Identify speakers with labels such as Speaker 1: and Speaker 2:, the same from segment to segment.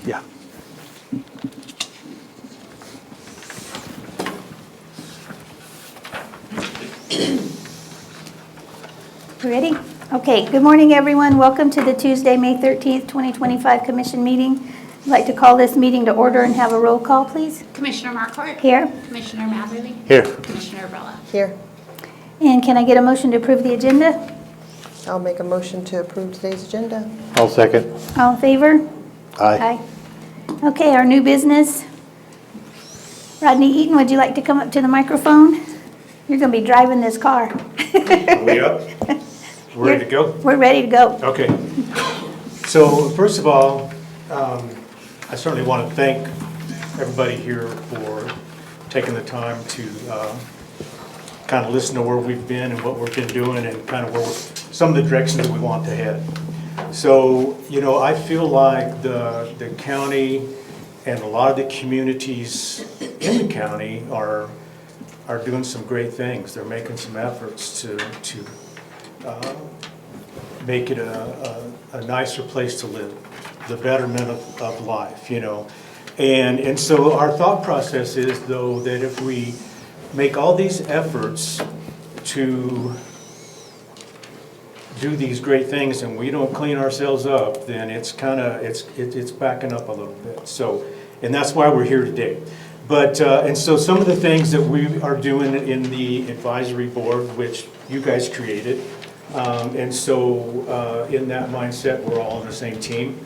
Speaker 1: Yeah.
Speaker 2: You ready? Okay, good morning, everyone. Welcome to the Tuesday, May 13th, 2025 Commission meeting. I'd like to call this meeting to order and have a roll call, please.
Speaker 3: Commissioner Marquardt.
Speaker 2: Here.
Speaker 3: Commissioner Matherly.
Speaker 1: Here.
Speaker 3: Commissioner Brella.
Speaker 4: Here.
Speaker 2: And can I get a motion to approve the agenda?
Speaker 4: I'll make a motion to approve today's agenda.
Speaker 1: I'll second.
Speaker 2: All in favor?
Speaker 1: Aye.
Speaker 2: Okay, our new business. Rodney Eaton, would you like to come up to the microphone? You're going to be driving this car.
Speaker 5: Are we up? We're ready to go?
Speaker 2: We're ready to go.
Speaker 5: Okay. So first of all, I certainly want to thank everybody here for taking the time to kind of listen to where we've been and what we've been doing and kind of where some of the directions that we want to head. So, you know, I feel like the county and a lot of the communities in the county are doing some great things. They're making some efforts to make it a nicer place to live, the betterment of life, you know. And so our thought process is, though, that if we make all these efforts to do these great things and we don't clean ourselves up, then it's kind of, it's backing up a little bit. So, and that's why we're here today. But, and so some of the things that we are doing in the advisory board, which you guys created, and so in that mindset, we're all on the same team,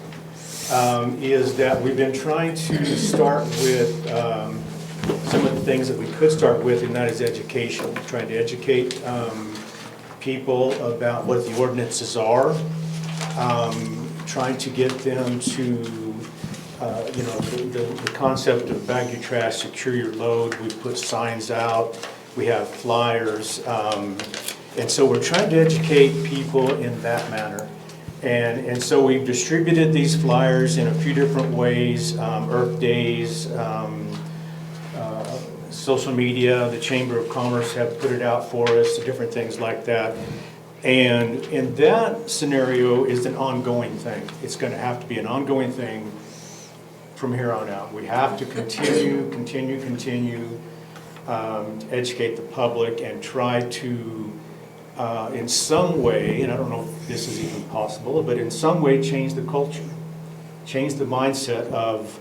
Speaker 5: is that we've been trying to start with some of the things that we could start with, and that is education, trying to educate people about what the ordinances are, trying to get them to, you know, the concept of bag your trash, secure your load. We put signs out, we have flyers, and so we're trying to educate people in that manner. And so we've distributed these flyers in a few different ways, Earth Days, social media, the Chamber of Commerce have put it out for us, different things like that. And in that scenario is an ongoing thing. It's going to have to be an ongoing thing from here on out. We have to continue, educate the public and try to, in some way, and I don't know if this is even possible, but in some way change the culture, change the mindset of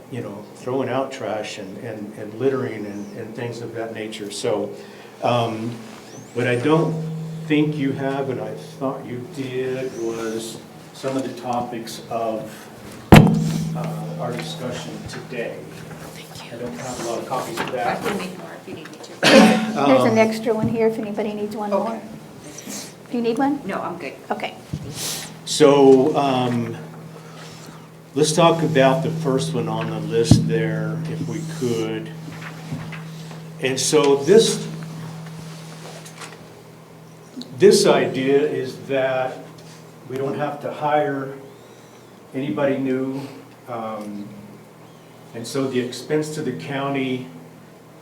Speaker 5: you know, throwing out trash and littering and things of that nature. So what I don't think you have, and I thought you did, was some of the topics of our discussion today. I don't have a lot of copies of
Speaker 3: I
Speaker 5: that.
Speaker 3: can make more if you need me to.
Speaker 2: There's an extra one here if anybody needs one more.
Speaker 3: Okay.
Speaker 2: Do you need one?
Speaker 3: No, I'm good.
Speaker 2: Okay.
Speaker 5: So let's talk about the first one on the list there, if we could. And so this idea is that we don't have to hire anybody new. And so the expense to the county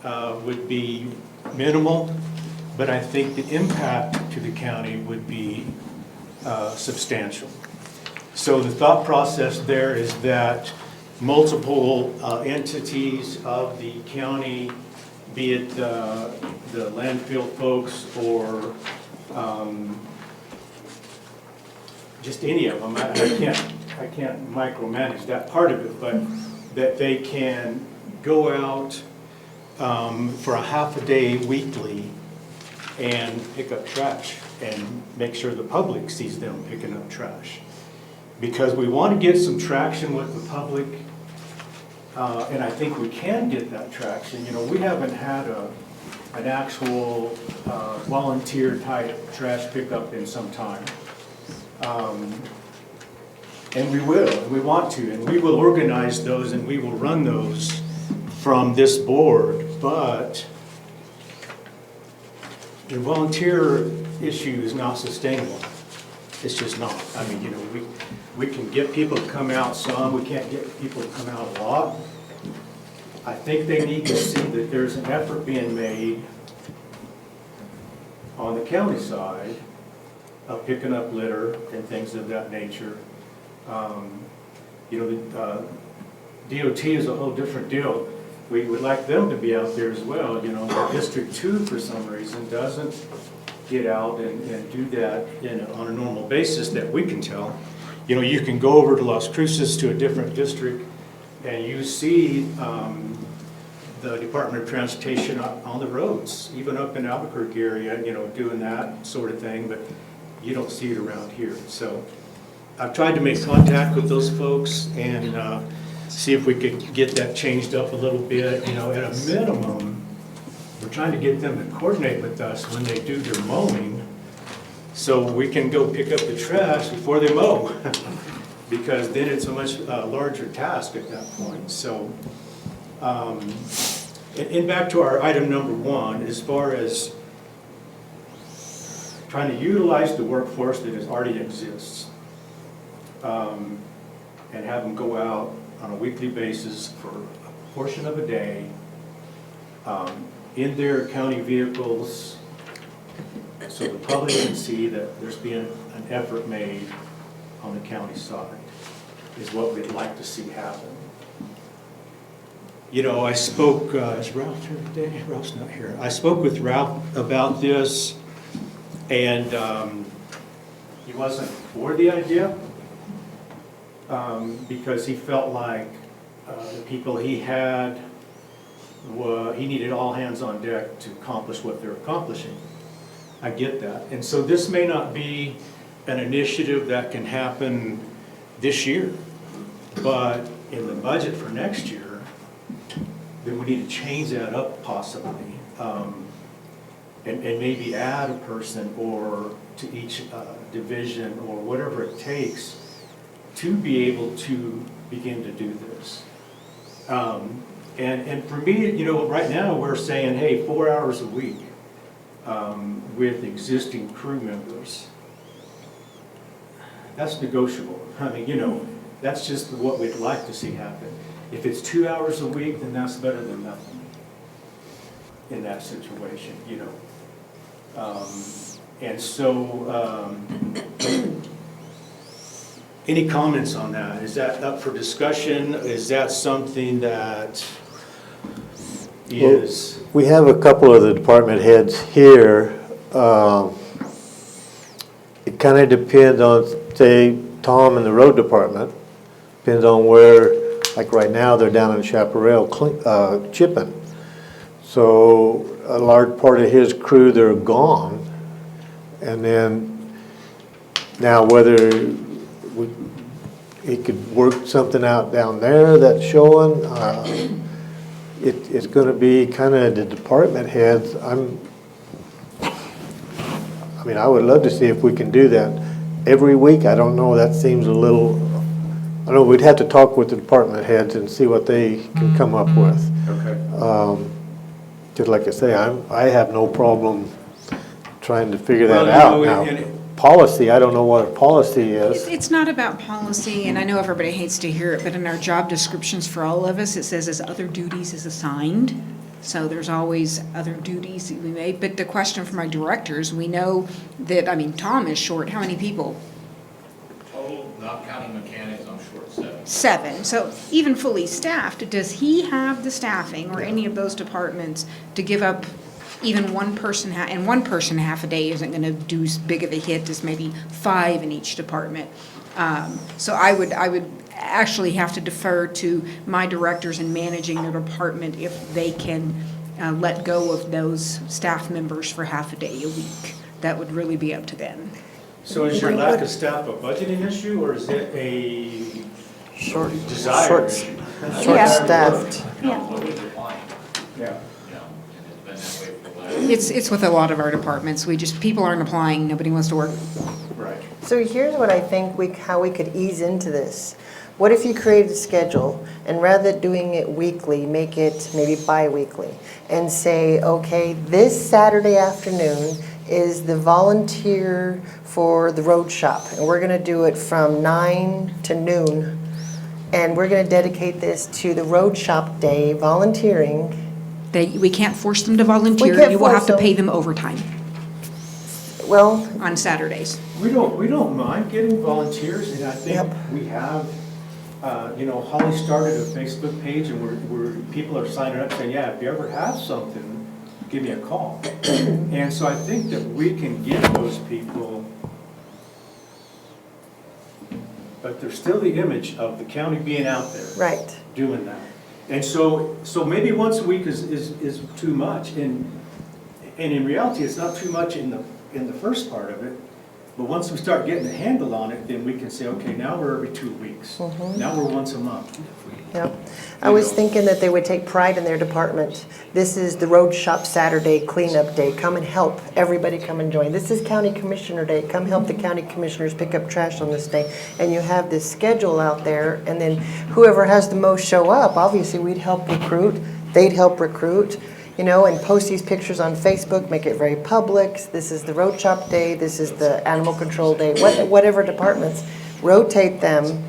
Speaker 5: would be minimal, but I think the impact to the county would be substantial. So the thought process there is that multiple entities of the county, be it the landfill folks or just any of them, I can't micromanage that part of it, but that they can go out for a half a day weekly and pick up trash and make sure the public sees them picking up trash. Because we want to get some traction with the public, and I think we can get that traction. You know, we haven't had an actual volunteer type trash pickup in some time. And we will, and we want to, and we will organize those and we will run those from this board, but the volunteer issue is not sustainable. It's just not. I mean, you know, we can get people to come out some, we can't get people to come out a lot. I think they need to see that there's an effort being made on the county side of picking up litter and things of that nature. DOT is a whole different deal. We would like them to be out there as well, District 2 for some reason doesn't get out and do that on a normal basis that we can tell. You can go over to Las Cruces to a different district and you see the Department of Transportation on the roads, even up in Albuquerque area, doing that sort of thing, but you don't see it around here. So I've tried to make contact with those folks and see if we could get that changed up a little bit. At a minimum, we're trying to get them to coordinate with us when they do their mowing so we can go pick up the trash before they mow because then it's a much larger task at that point. So, and back to our item number 1, as far as trying to utilize the workforce that already exists and have them go out on a weekly basis for a portion of a day in their county vehicles so the public can see that there's been an effort made on the county side is what we'd like to see happen. I spoke, is Ralph here today? Ralph's not here. I spoke with Ralph about this and he wasn't for the idea. Because he felt like the people he had, he needed all hands on deck to accomplish what they're accomplishing. I get that. And so this may not be an initiative that can happen this year, but in the budget for next year, then we need to change that up possibly, and maybe add a person or to each division or whatever it takes to be able to begin to do this. And for me, right now we're saying, hey, 4 hours a week with existing crew members. That's negotiable. I mean, that's just what we'd like to see happen. If it's 2 hours a week, then that's better than nothing in that situation, And so, any comments on that? Is that up for discussion? Is that something that is?
Speaker 1: Well, we have a couple of the department heads here. It kind of depends on, say, Tom in the road department. Depends on where, like right now, they're down in Chaparral chipping. So a large part of his crew, they're gone. And then now whether he could work something out down there that's showing. It's going to be kind of the department heads. I mean, I would love to see if we can do that every week. I don't know. That seems a little. I know we'd have to talk with the department heads and see what they can come up with.
Speaker 5: Okay.
Speaker 1: Just like I say, I have no problem trying to figure that out now. Policy, I don't know what a policy is.
Speaker 6: It's not about policy, and I know everybody hates to hear it, but in our job descriptions for all of us, it says as other duties is assigned. So there's always other duties that we made. But the question for my directors, we know that, Tom is short. How many people?
Speaker 7: Total, not counting mechanics, I'm short 7.
Speaker 6: 7. So even fully staffed, does he have the staffing or any of those departments to give up even one person, and one person half a day isn't going to do as big of a hit as maybe 5 in each department. So I would actually have to defer to my directors in managing their department if they can let go of those staff members for half a day a week. That would really be up to them.
Speaker 5: So is your lack of staff a budgeting issue, or is it a
Speaker 4: Short
Speaker 5: desire issue?
Speaker 4: staffed.
Speaker 2: Yeah.
Speaker 5: Yeah.
Speaker 7: And it's been that way for the last.
Speaker 6: It's with a lot of our departments. People aren't applying. Nobody wants to work.
Speaker 5: Right.
Speaker 4: So here's what I think how we could ease into this. What if you created a schedule and rather than doing it weekly, make it maybe bi-weekly and say, okay, this Saturday afternoon is the volunteer for the road shop, and we're going to do it from 9 to noon, and we're going to dedicate this to the road shop day volunteering.
Speaker 6: We can't force them to volunteer.
Speaker 4: can't
Speaker 6: You will have
Speaker 4: force
Speaker 6: to
Speaker 4: them.
Speaker 6: pay them overtime
Speaker 4: Well,
Speaker 6: on Saturdays.
Speaker 5: We don't mind getting volunteers, and I think
Speaker 4: Yep.
Speaker 5: we have Holly started a Facebook page and people are signing up saying, yeah, if you ever have something, give me a call. And so I think that we can get those people, but there's still the image of the county being out there.
Speaker 4: Right.
Speaker 5: Doing that. And so maybe once a week is too much. And in reality, it's not too much in the first part of it. But once we start getting a handle on it, then we can say, okay, now we're every 2 weeks. Now we're once a month.
Speaker 4: Yep. I was thinking that they would take pride in their department. This is the Road Shop Saturday cleanup day. Come and help. Everybody come and join. This is County Commissioner Day. Come help the county commissioners pick up trash on this day. And you have this schedule out there, and then whoever has the most show up, obviously we'd help recruit. They'd help recruit. And post these pictures on Facebook, make it very public. This is the road shop day, this is the animal control day, whatever departments. Rotate them.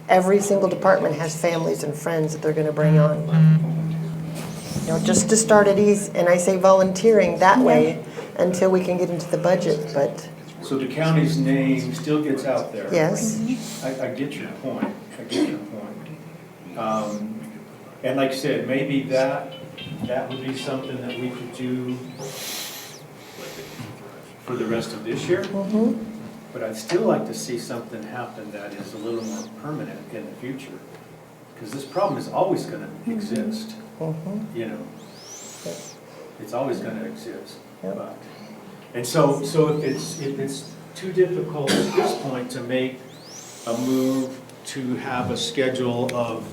Speaker 4: Every single department has families and friends that they're gonna bring on. Just to start at ease, and I say volunteering that way until we can get into the budget, but.
Speaker 5: So the county's name still gets out there.
Speaker 4: Yes.
Speaker 5: I get your point. And like I said, maybe that would be something that we could do for the rest of this year. But I'd still like to see something happen that is a little more permanent in the future. Because this problem is always going to exist. It's always going to exist. But, and so if it's too difficult at this point to make a move to have a schedule of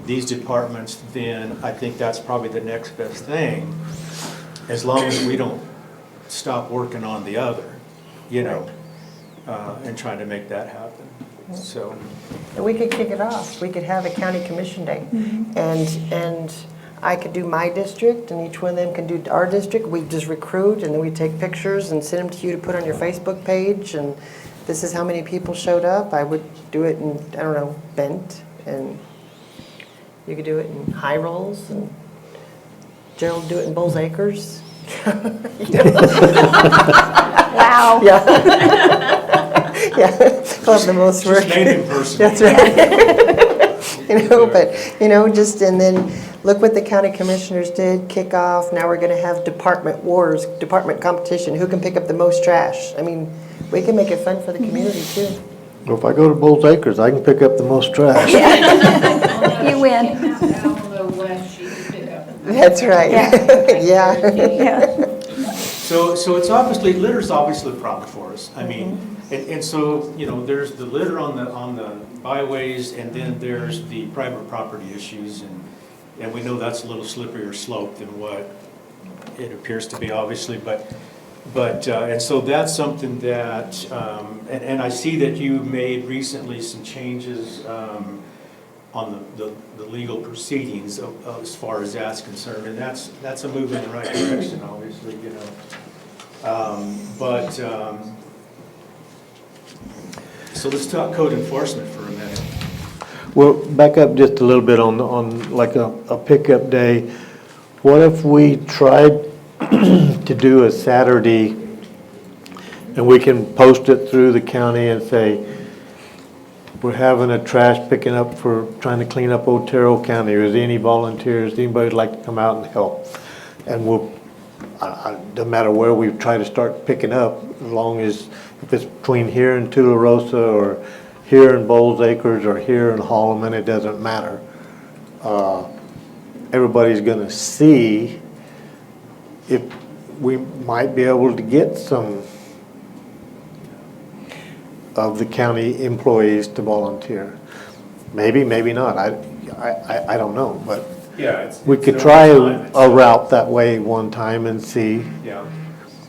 Speaker 5: these departments, then I think that's probably the next best thing, as long as we don't stop working on the other, and trying to make that happen. So,
Speaker 4: and we could kick it off. We could have a county commission day, and I could do my district, and each one of them can do our district. We just recruit, and then we take pictures and send them to you to put on your Facebook page, and this is how many people showed up. I would do it in, I don't know, Bent, and you could do it in High Rolls, and Gerald would do it in Bulls Acres.
Speaker 2: Wow.
Speaker 4: Yeah. We'll have the most work.
Speaker 5: just name it person.
Speaker 4: That's right. Just, and then look what the county commissioners did, kick off. Now we're gonna have department wars, department competition. Who can pick up the most trash? I mean, we can make it fun for the community too.
Speaker 1: Well, if I go to Bulls Acres, I can pick up the most trash.
Speaker 2: You win.
Speaker 4: That's right.
Speaker 2: Yeah.
Speaker 5: So it's obviously, litter's obviously a problem for us. I mean, and so, there's the litter on the byways, and then there's the private property issues, and we know that's a little slipperier slope than what it appears to be, obviously, but and so that's something that, and I see that you made recently some changes on the legal proceedings as far as that's concerned, and that's a move in the right direction, obviously, so let's talk code enforcement for a minute.
Speaker 1: Well, back up just a little bit on like a pickup day. What if we tried to do a Saturday, and we can post it through the county and say, we're having a trash picking up for trying to clean up Otero County. Is there any volunteers? Anybody would like to come out and help? And we'll, no matter where we try to start picking up, as long as if it's between here and Tularosa or here in Bulls Acres or here in Holloman, it doesn't matter. Everybody's going to see if we might be able to get some of the county employees to volunteer. Maybe, maybe not. I don't know, but
Speaker 5: Yeah,
Speaker 1: we could try a route that way one time and see.
Speaker 5: Yeah.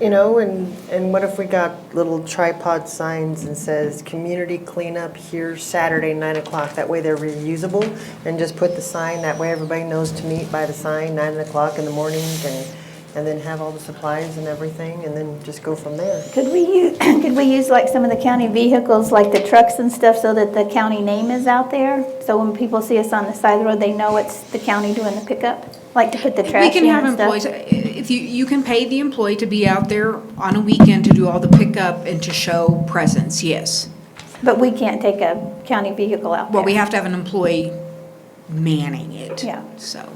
Speaker 4: And what if we got little tripod signs and says, community cleanup here Saturday, 9 o'clock. That way they're reusable, and just put the sign, that way everybody knows to meet by the sign, 9 o'clock in the morning, and then have all the supplies and everything, and then just go from there.
Speaker 2: Could we use like some of the county vehicles, like the trucks and stuff, so that the county name is out there? So when people see us on the side of the road, they know it's the county doing the pickup? Like to put the trash in
Speaker 6: We can have
Speaker 2: and stuff?
Speaker 6: employees, if you can pay the employee to be out there on a weekend to do all the pickup and to show presence, yes.
Speaker 2: But we can't take a county vehicle out there.
Speaker 6: Well, we have to have an employee manning it.
Speaker 2: Yeah.
Speaker 6: So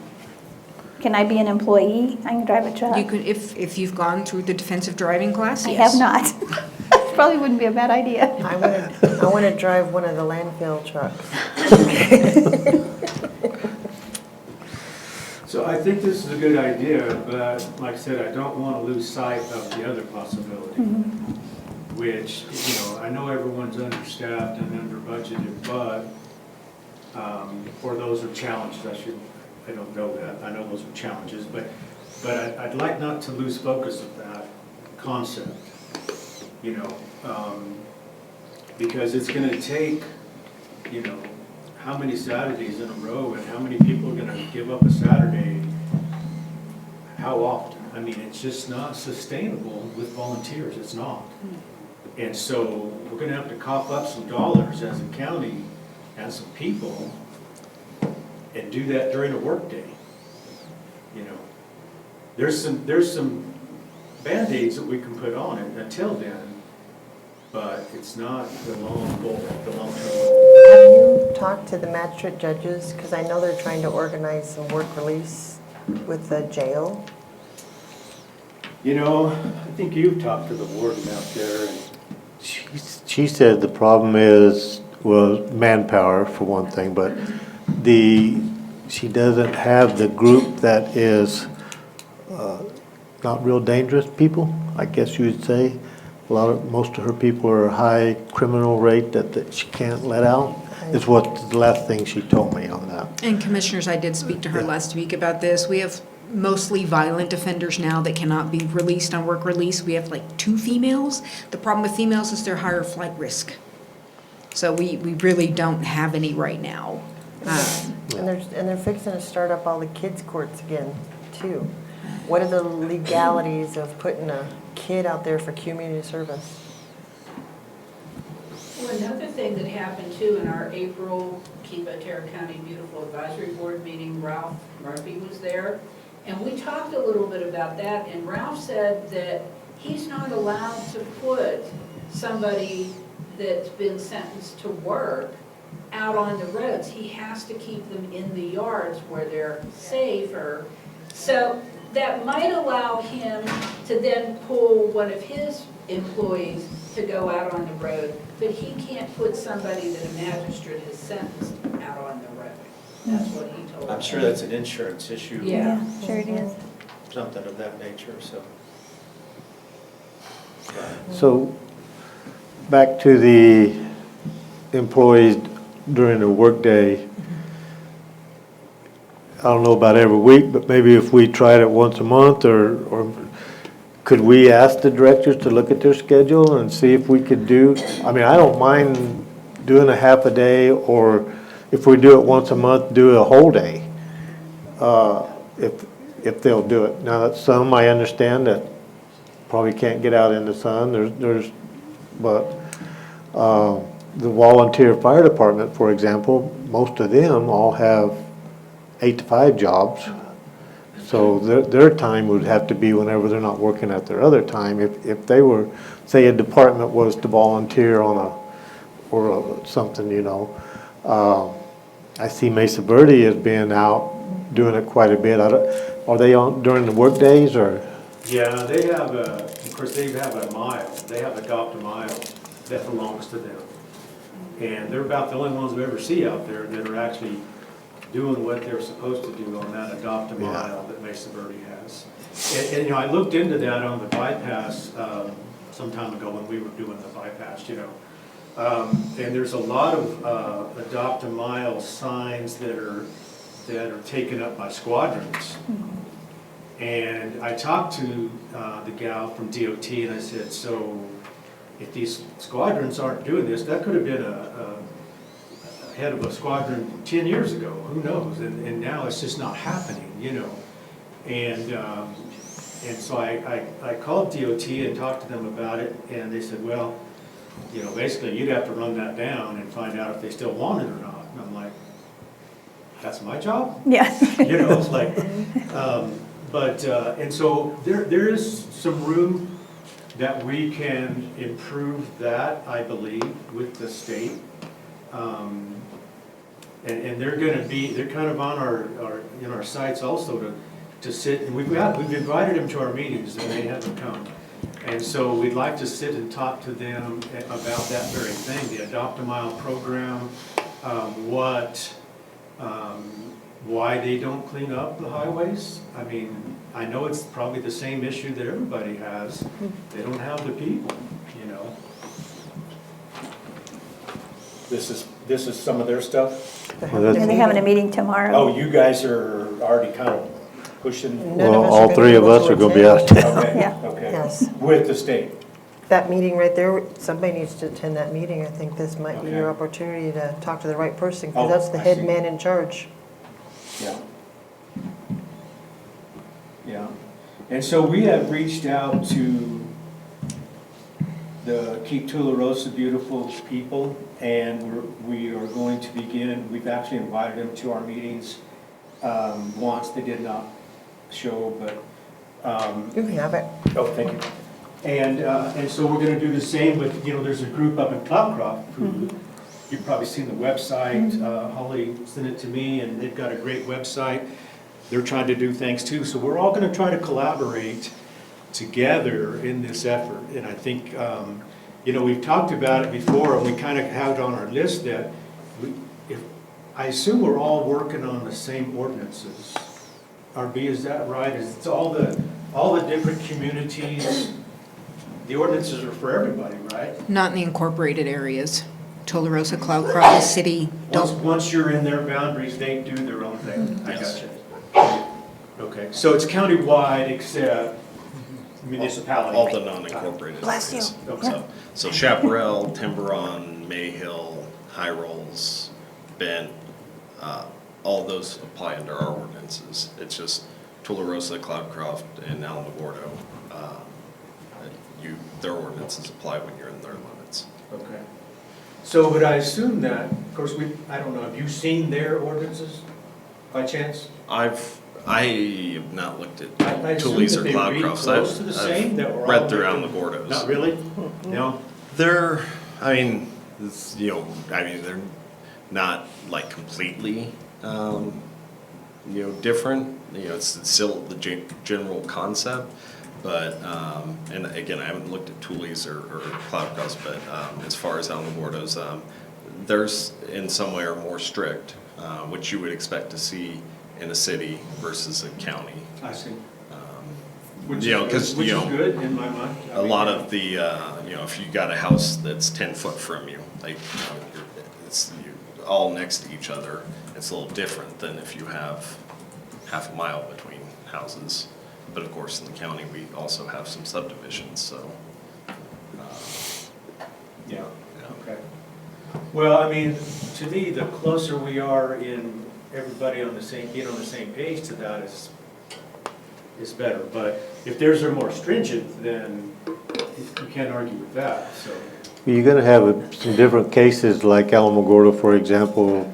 Speaker 2: Can I be an employee? I can drive a truck.
Speaker 6: you could, if you've gone through the defensive driving class,
Speaker 2: I
Speaker 6: yes.
Speaker 2: have not. Probably wouldn't be a bad idea.
Speaker 4: I want to drive one of the landfill trucks.
Speaker 5: So I think this is a good idea, but like I said, I don't want to lose sight of the other possibility, which, I know everyone's understaffed and under budgeted, but, or those are challenges, I don't know that, I know those are challenges, but I'd like not to lose focus of that concept, because it's going to take, how many Saturdays in a row and how many people are going to give up a Saturday, how often? I mean, it's just not sustainable with volunteers, it's not. And so we're going to have to cough up some dollars as a county and some people and do that during a workday. There's some Band-Aids that we can put on it until then, but it's not the long goal, the long term goal.
Speaker 4: Have you talked to the magistrate judges? Because I know they're trying to organize some work release with the jail.
Speaker 5: I think you've talked to the warden out there, and
Speaker 1: She said the problem was manpower for one thing, but she doesn't have the group that is not real dangerous people, I guess you would say. Most of her people are high criminal rate that she can't let out, is what the last thing she told me on that.
Speaker 6: And commissioners, I did speak to her last week about this. We have mostly violent offenders now that cannot be released on work release. We have like 2 females. The problem with females is they're higher flight risk. So we really don't have any right now.
Speaker 4: And they're fixing to start up all the kids' courts again, too. What are the legalities of putting a kid out there for community service?
Speaker 8: Well, another thing that happened too in our April Keep Otero County Beautiful Advisory Board meeting, Ralph Murphy was there. And we talked a little bit about that, and Ralph said that he's not allowed to put somebody that's been sentenced to work out on the roads. He has to keep them in the yards where they're safer. So that might allow him to then pull one of his employees to go out on the road, but he can't put somebody that a magistrate has sentenced out on the road. That's what he told us.
Speaker 5: I'm sure that's an insurance issue.
Speaker 8: Yeah.
Speaker 2: Sure it is.
Speaker 5: Something of that nature, so.
Speaker 1: So, back to the employees during the workday. I don't know about every week, but maybe if we tried it once a month, or could we ask the directors to look at their schedule and see if we could do, I mean, I don't mind doing a half a day, or if we do it once a month, do a whole day, if they'll do it. Now, that some, I understand that probably can't get out in the sun, but the volunteer fire department, for example, most of them all have 8 to 5 jobs. So their time would have to be whenever they're not working at their other time. If they were, say a department was to volunteer on something, I see Mesa Verde as being out doing it quite a bit. Are they on during the work days, or?
Speaker 5: Yeah, they have of course, they have a mile. They have Adopt a Mile that belongs to them. And they're about the only ones we ever see out there that are actually doing what they're supposed to do on that Adopt a Mile that Mesa Verde has. And I looked into that on the bypass some time ago when we were doing the bypass, and there's a lot of Adopt a Mile signs that are taken up by squadrons. And I talked to the gal from DOT, and I said, so if these squadrons aren't doing this, that could have been a head of a squadron 10 years ago, who knows? And now it's just not happening, And so I called DOT and talked to them about it, and they said, well, basically you'd have to run that down and find out if they still want it or not. And I'm like, that's my job?
Speaker 2: Yeah.
Speaker 5: It's like, and so there is some room that we can improve that, I believe, with the state. And they're gonna be, they're kind of on in our sites also to sit, and we've invited them to our meetings, and they haven't come. And so we'd like to sit and talk to them about that very thing, the Adopt a Mile program, why they don't clean up the highways. I mean, I know it's probably the same issue that everybody has. They don't have the people, you know. This is some of their stuff?
Speaker 1: Well, that's-
Speaker 2: And they're having a meeting tomorrow.
Speaker 5: Oh, you guys are already kind of pushing?
Speaker 4: None of
Speaker 1: Well,
Speaker 4: us are
Speaker 1: all
Speaker 4: gonna
Speaker 1: three
Speaker 4: be
Speaker 1: of
Speaker 4: able
Speaker 1: us
Speaker 4: to
Speaker 1: are gonna be
Speaker 4: attend.
Speaker 1: out there.
Speaker 5: Okay,
Speaker 2: Yeah.
Speaker 5: okay.
Speaker 4: Yes.
Speaker 5: With the state?
Speaker 4: That meeting right there, somebody needs to attend that meeting. I think this might be your
Speaker 5: Okay.
Speaker 4: opportunity to talk to the right person,
Speaker 5: Oh,
Speaker 4: because that's the
Speaker 5: I
Speaker 4: head
Speaker 5: see.
Speaker 4: man in charge.
Speaker 5: Yeah. Yeah. And so we have reached out to the Keep Tularosa Beautiful people, and we are going to begin, we've actually invited them to our meetings. Once they did not show, but,
Speaker 4: You can have it.
Speaker 5: oh, thank you. And so we're gonna do the same with, there's a group up in Cloudcroft who, you've probably seen the website, Holly sent it to me, and they've got a great website. They're trying to do things too, so we're all gonna try to collaborate together in this effort. And I think, we've talked about it before, and we kind of have it on our list that I assume we're all working on the same ordinances. RB, is that right? It's all the different communities, the ordinances are for everybody, right?
Speaker 6: Not in the incorporated areas. Tularosa, Cloudcroft, the city, don't.
Speaker 5: Once you're in their boundaries, they do their own thing. I got you. Okay, so it's countywide except municipality.
Speaker 9: All the non-incorporated
Speaker 2: Bless you.
Speaker 9: areas. So Chaparral, Tiburon, Mayhill, High Rolls, Bent, all those apply under our ordinances. It's just Tularosa, Cloudcroft, and Alamogordo, their ordinances apply when you're in their limits.
Speaker 5: Okay. So would I assume that, of course, I don't know, have you seen their ordinances by chance?
Speaker 9: I have not looked at
Speaker 5: I assume
Speaker 9: Tules
Speaker 5: that
Speaker 9: or
Speaker 5: they read
Speaker 9: Cloudcrofts.
Speaker 5: close to the same, that we're all
Speaker 9: read through
Speaker 5: making-
Speaker 9: Alamogordos.
Speaker 5: Not really? No?
Speaker 9: They're, they're not like completely, different. It's still the general concept, but, and again, I haven't looked at Tules or Cloudcross, but as far as Alamogordos, theirs in some way are more strict, which you would expect to see in a city versus a county.
Speaker 5: I see.
Speaker 9: Which
Speaker 5: Which is good in my mind.
Speaker 9: A lot of the, if you got a house that's 10 foot from you, like, you're all next to each other, it's a little different than if you have half a mile between houses. But of course, in the county, we also have some subdivisions, so.
Speaker 5: Yeah, okay. Well, I mean, to me, the closer we are in everybody being on the same page to that is better. But if theirs are more stringent, then you can't argue with that, so.
Speaker 1: You're gonna have some different cases, like Alamogordo, for example.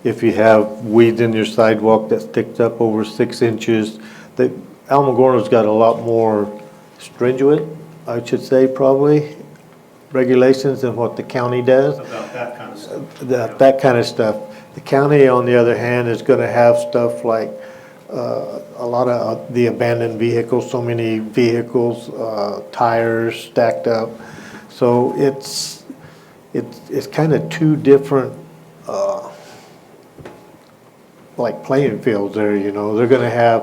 Speaker 1: If you have weeds in your sidewalk that sticks up over 6 inches, Alamogordo's got a lot more stringent, I should say, probably, regulations than what the county does.
Speaker 5: About that kind of stuff.
Speaker 1: That kind of stuff. The county, on the other hand, is gonna have stuff like a lot of the abandoned vehicles, so many vehicles, tires stacked up. So it's kind of two different like playing fields there, They're gonna have,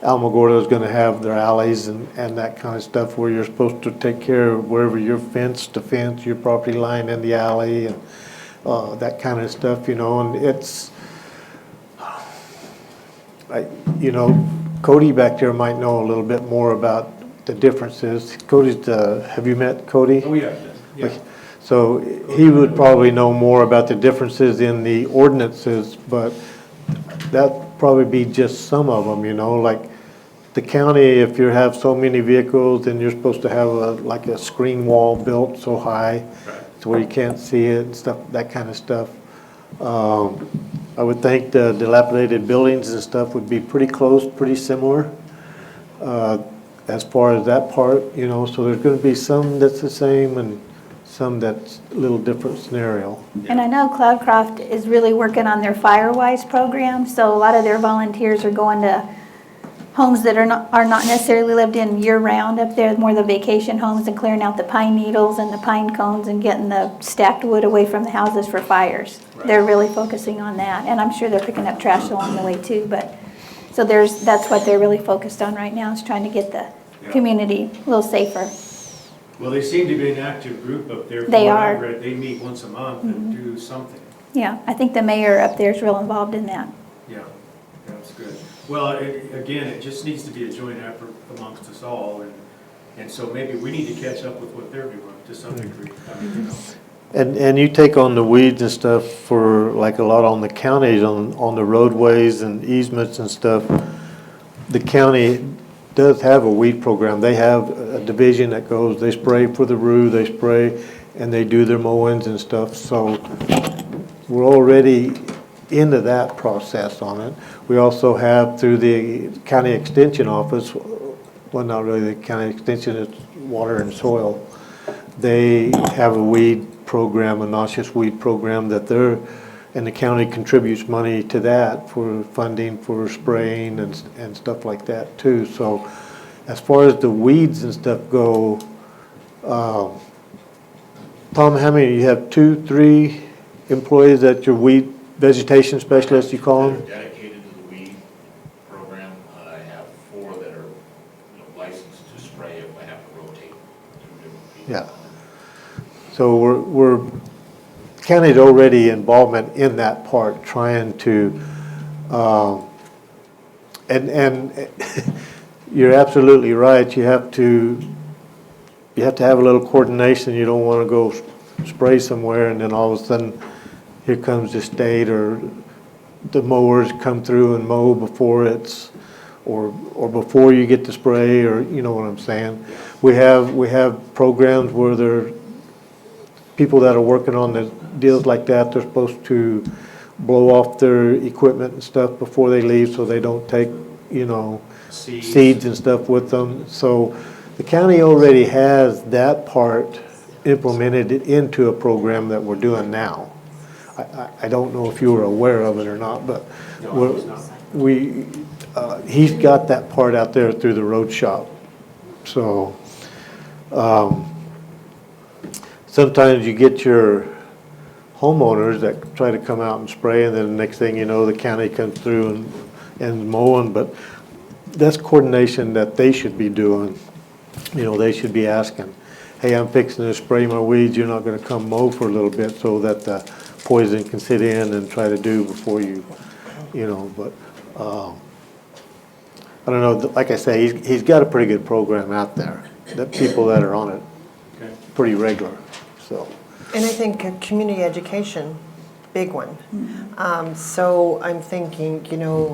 Speaker 1: Alamogordo's gonna have their alleys and that kind of stuff where you're supposed to take care of wherever you're fenced to fence your property line in the alley and that kind of stuff, and it's, Cody back there might know a little bit more about the differences. Have you met Cody?
Speaker 5: Oh, yeah, yeah.
Speaker 1: So he would probably know more about the differences in the ordinances, but that'd probably be just some of them, like the county, if you have so many vehicles, then you're supposed to have like a screen wall built so high to where you can't see it and stuff, that kind of stuff. I would think the dilapidated buildings and stuff would be pretty close, pretty similar. as far as that part, you know, so there's gonna be some that's the same and some that's a little different scenario.
Speaker 2: And I know Cloudcroft is really working on their Firewise program, so a lot of their volunteers are going to homes that are not necessarily lived in year-round up there, more the vacation homes, and clearing out the pine needles and the pine cones and getting the stacked wood away from the houses for fires.
Speaker 5: Right.
Speaker 2: They're really focusing on that, and I'm sure they're picking up trash along the way too, but, so that's what they're really focused on right now, is trying to get the
Speaker 5: Yeah.
Speaker 2: community a little safer.
Speaker 5: Well, they seem to be an active group up there. From
Speaker 2: They
Speaker 5: what I
Speaker 2: are.
Speaker 5: read, they meet once a month and do something.
Speaker 2: Yeah, I think the mayor up there is real involved in that.
Speaker 5: Yeah, that's good. Well, again, it just needs to be a joint effort amongst us all, and so maybe we need to catch up with what they're doing to some degree. I mean, you know.
Speaker 1: And you take on the weeds and stuff for, like, a lot on the counties, on the roadways and easements and stuff. The county does have a weed program. They have a division that goes, they spray for the rue, they spray, and they do their mowings and stuff. So we're already into that process on it. We also have through the county extension office, well, not really the county extension, it's water and soil. They have a weed program, a noxious weed program that and the county contributes money to that for funding for spraying and stuff like that too. So as far as the weeds and stuff go, Tom, how many, you have 2, 3 employees that your weed vegetation specialists, you call them?
Speaker 7: They're dedicated to the weed program. I have 4 that are, licensed to spray if I have to rotate through different people.
Speaker 1: Yeah. So we're county's already involvement in that part, trying to, and you're absolutely right. You have to have a little coordination. You don't want to go spray somewhere and then all of a sudden here comes the state or the mowers come through and mow before it's, or before you get to spray, or you know what I'm saying. We have programs where there are people that are working on the deals like that. They're supposed to blow off their equipment and stuff before they leave, so they don't take, seeds and stuff with them. So the county already has that part implemented into a program that we're doing now. I don't know if you were aware of it or not, but
Speaker 5: No, I was not.
Speaker 1: he's got that part out there through the road shop. So sometimes you get your homeowners that try to come out and spray, and then the next thing you know, the county comes through and mowing, but that's coordination that they should be doing. They should be asking, hey, I'm fixing to spray my weeds, you're not gonna come mow for a little bit so that the poison can sit in and try to do before you, but, I don't know, like I say, he's got a pretty good program out there, that people that are on it,
Speaker 5: Okay.
Speaker 1: pretty regular, so.
Speaker 4: And I think community education, big one. So I'm thinking,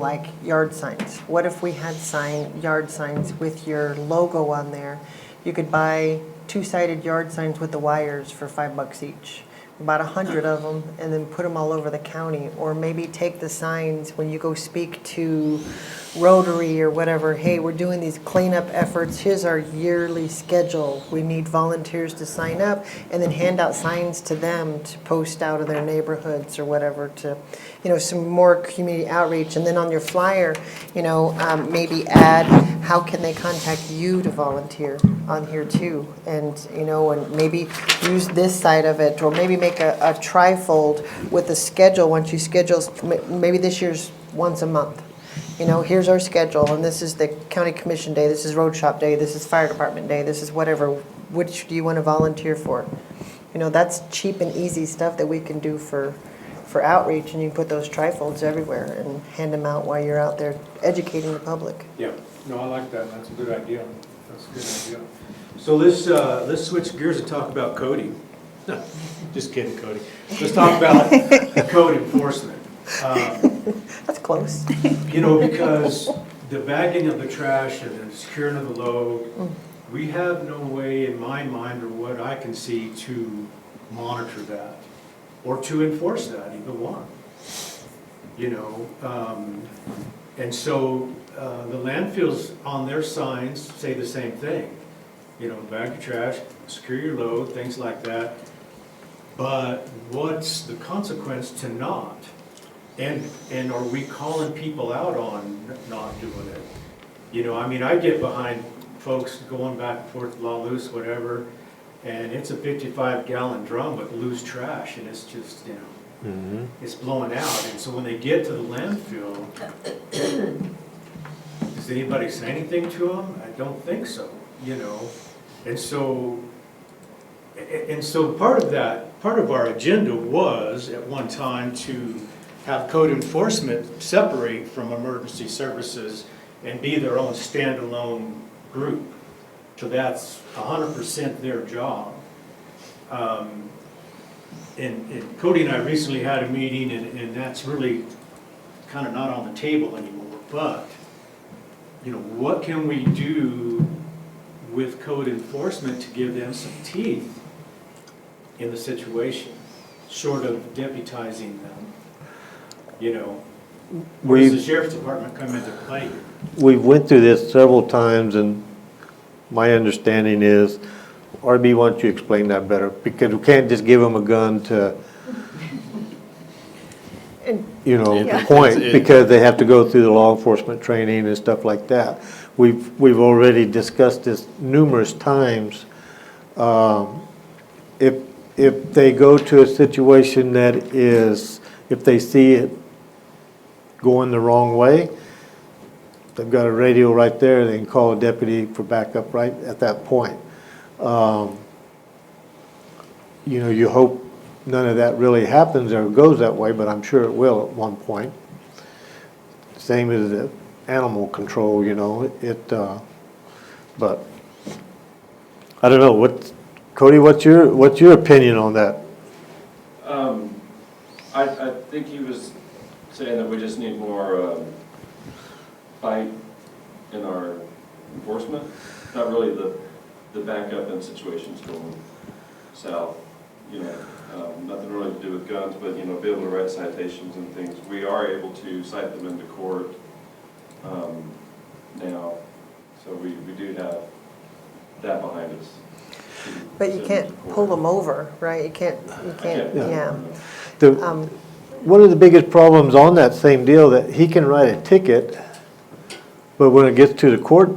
Speaker 4: like yard signs. What if we had yard signs with your logo on there? You could buy 2-sided yard signs with the wires for $5 each. About 100 of them, and then put them all over the county. Or maybe take the signs when you go speak to Rotary or whatever, hey, we're doing these cleanup efforts, here's our yearly schedule, we need volunteers to sign up, and then hand out signs to them to post out in their neighborhoods or whatever, to, some more community outreach. And then on your flyer, maybe add, how can they contact you to volunteer on here too? And, and maybe use this side of it, or maybe make a trifold with a schedule. Once you schedule, maybe this year's once a month. Here's our schedule, and this is the county commission day, this is road shop day, this is fire department day, this is whatever. Which do you want to volunteer for? That's cheap and easy stuff that we can do for outreach, and you can put those trifolds everywhere and hand them out while you're out there educating the public.
Speaker 5: Yeah, no, I like that. That's a good idea. That's a good idea. So let's switch gears and talk about coding. Just kidding, Cody. Let's talk about code enforcement.
Speaker 4: That's close.
Speaker 5: Because the bagging of the trash and the securing of the load, we have no way in my mind, or what I can see, to monitor that or to enforce that, either one. And so the landfills on their signs say the same thing. You know, bag your trash, secure your load, things like that. But what's the consequence to not? And are we calling people out on not doing it? You know, I mean, I get behind folks going back and forth, La Luz, whatever, and it's a 55-gallon drum with loose trash, and it's just, you know, it's blowing out. And so when they get to the landfill, does anybody say anything to them? I don't think so, you know. And so part of that, part of our agenda was at one time to have code enforcement separate from emergency services and be their own standalone group. So that's 100% their job. And Cody and I recently had a meeting, and that's really kind of not on the table anymore. But, you know, what can we do with code enforcement to give them some teeth in the situation, short of deputizing them? You know, where does the sheriff's department come into play?
Speaker 1: We've went through this several times, and my understanding is, RB, why don't you explain that better? Because we can't just give them a gun to, you know,
Speaker 2: Yeah.
Speaker 1: point, because they have to go through the law enforcement training and stuff like that. We've already discussed this numerous times. If they go to a situation that is, if they see it going the wrong way, they've got a radio right there, they can call a deputy for backup right at that point. You know, you hope none of that really happens or goes that way, but I'm sure it will at one point. Same as the animal control, you know, but I don't know, Cody, what's your opinion on that?
Speaker 10: I think he was saying that we just need more fight in our enforcement, not really the backup in situations going south, you know, nothing really to do with guns, but, you know, be able to write citations and things. We are able to cite them into court now, so we do have that behind us.
Speaker 4: But you can't pull them over, right? You can't, yeah.
Speaker 1: One of the biggest problems on that same deal, that he can write a ticket, but when it gets to the court,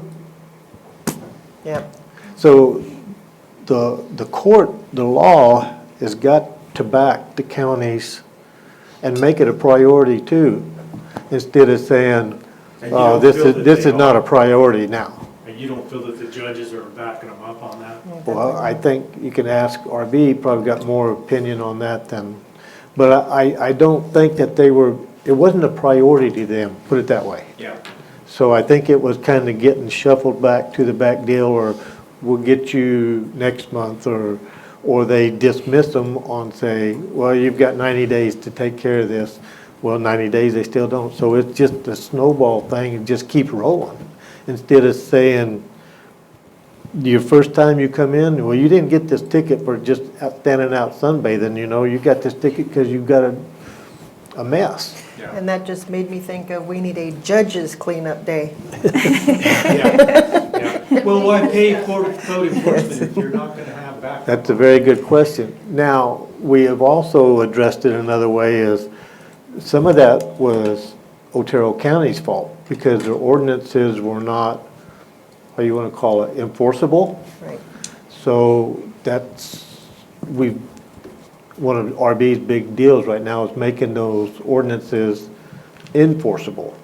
Speaker 4: Yeah.
Speaker 1: so the court, the law has got to back the counties and make it a priority too, instead of saying,
Speaker 5: And you don't
Speaker 1: this
Speaker 5: feel that
Speaker 1: is
Speaker 5: they
Speaker 1: not a
Speaker 5: are?
Speaker 1: priority now.
Speaker 5: And you don't feel that the judges are backing them up on that?
Speaker 1: Well, I think you can ask RB, probably got more opinion on that than, but I don't think that it wasn't a priority to them, put it that way.
Speaker 5: Yeah.
Speaker 1: So I think it was kind of getting shuffled back to the back deal, or we'll get you next month, or they dismiss them on say, well, you've got 90 days to take care of this. Well, 90 days, they still don't. So it's just a snowball thing, it just keeps rolling. Instead of saying, your first time you come in, well, you didn't get this ticket for just standing out sunbathing, you know, you got this ticket because you've got a mess.
Speaker 5: Yeah.
Speaker 4: And that just made me think of, we need a judge's cleanup day.
Speaker 5: Yeah. Well, why pay for code enforcement if you're not going to have backup?
Speaker 1: That's a very good question. Now, we have also addressed it another way, is some of that was Otero County's fault, because their ordinances were not, what do you want to call it, enforceable.
Speaker 4: Right.
Speaker 1: So that's, one of RB's big deals right now is making those ordinances enforceable.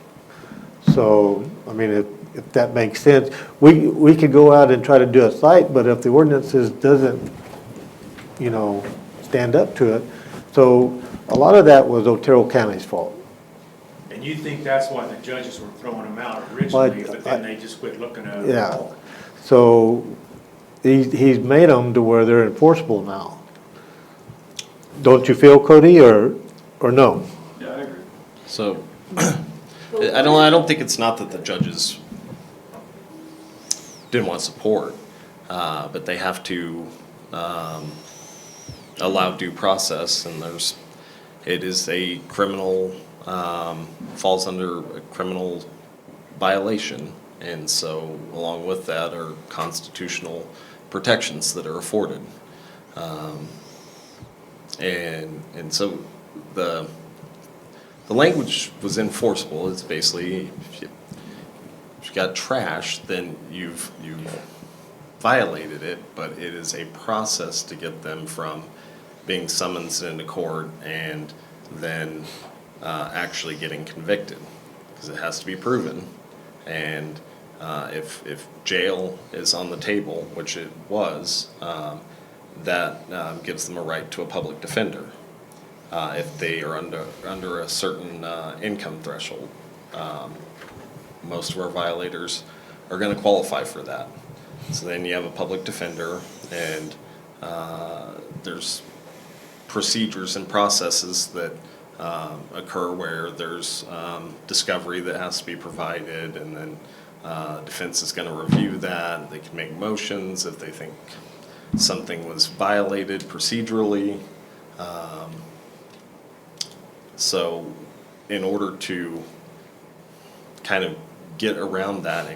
Speaker 1: So, I mean, if that makes sense, we could go out and try to do a site, but if the ordinances doesn't, you know, stand up to it. So a lot of that was Otero County's fault.
Speaker 5: And you think that's why the judges were throwing them out originally, but then they just quit looking at it?
Speaker 1: Yeah. So he's made them to where they're enforceable now. Don't you feel, Cody, or no?
Speaker 10: Yeah, I agree.
Speaker 9: So, I don't think it's not that the judges didn't want support, but they have to allow due process, and it is a criminal, falls under a criminal violation. And so along with that are constitutional protections that are afforded. And so the language was enforceable. It's basically, if you got trash, then you've violated it, but it is a process to get them from being summoned into court and then actually getting convicted, because it has to be proven. And if jail is on the table, which it was, that gives them a right to a public defender if they are under a certain income threshold. Most of our violators are going to qualify for that. So then you have a public defender, and there's procedures and processes that occur where there's discovery that has to be provided, and then defense is going to review that. They can make motions if they think something was violated procedurally. So in order to kind of get around that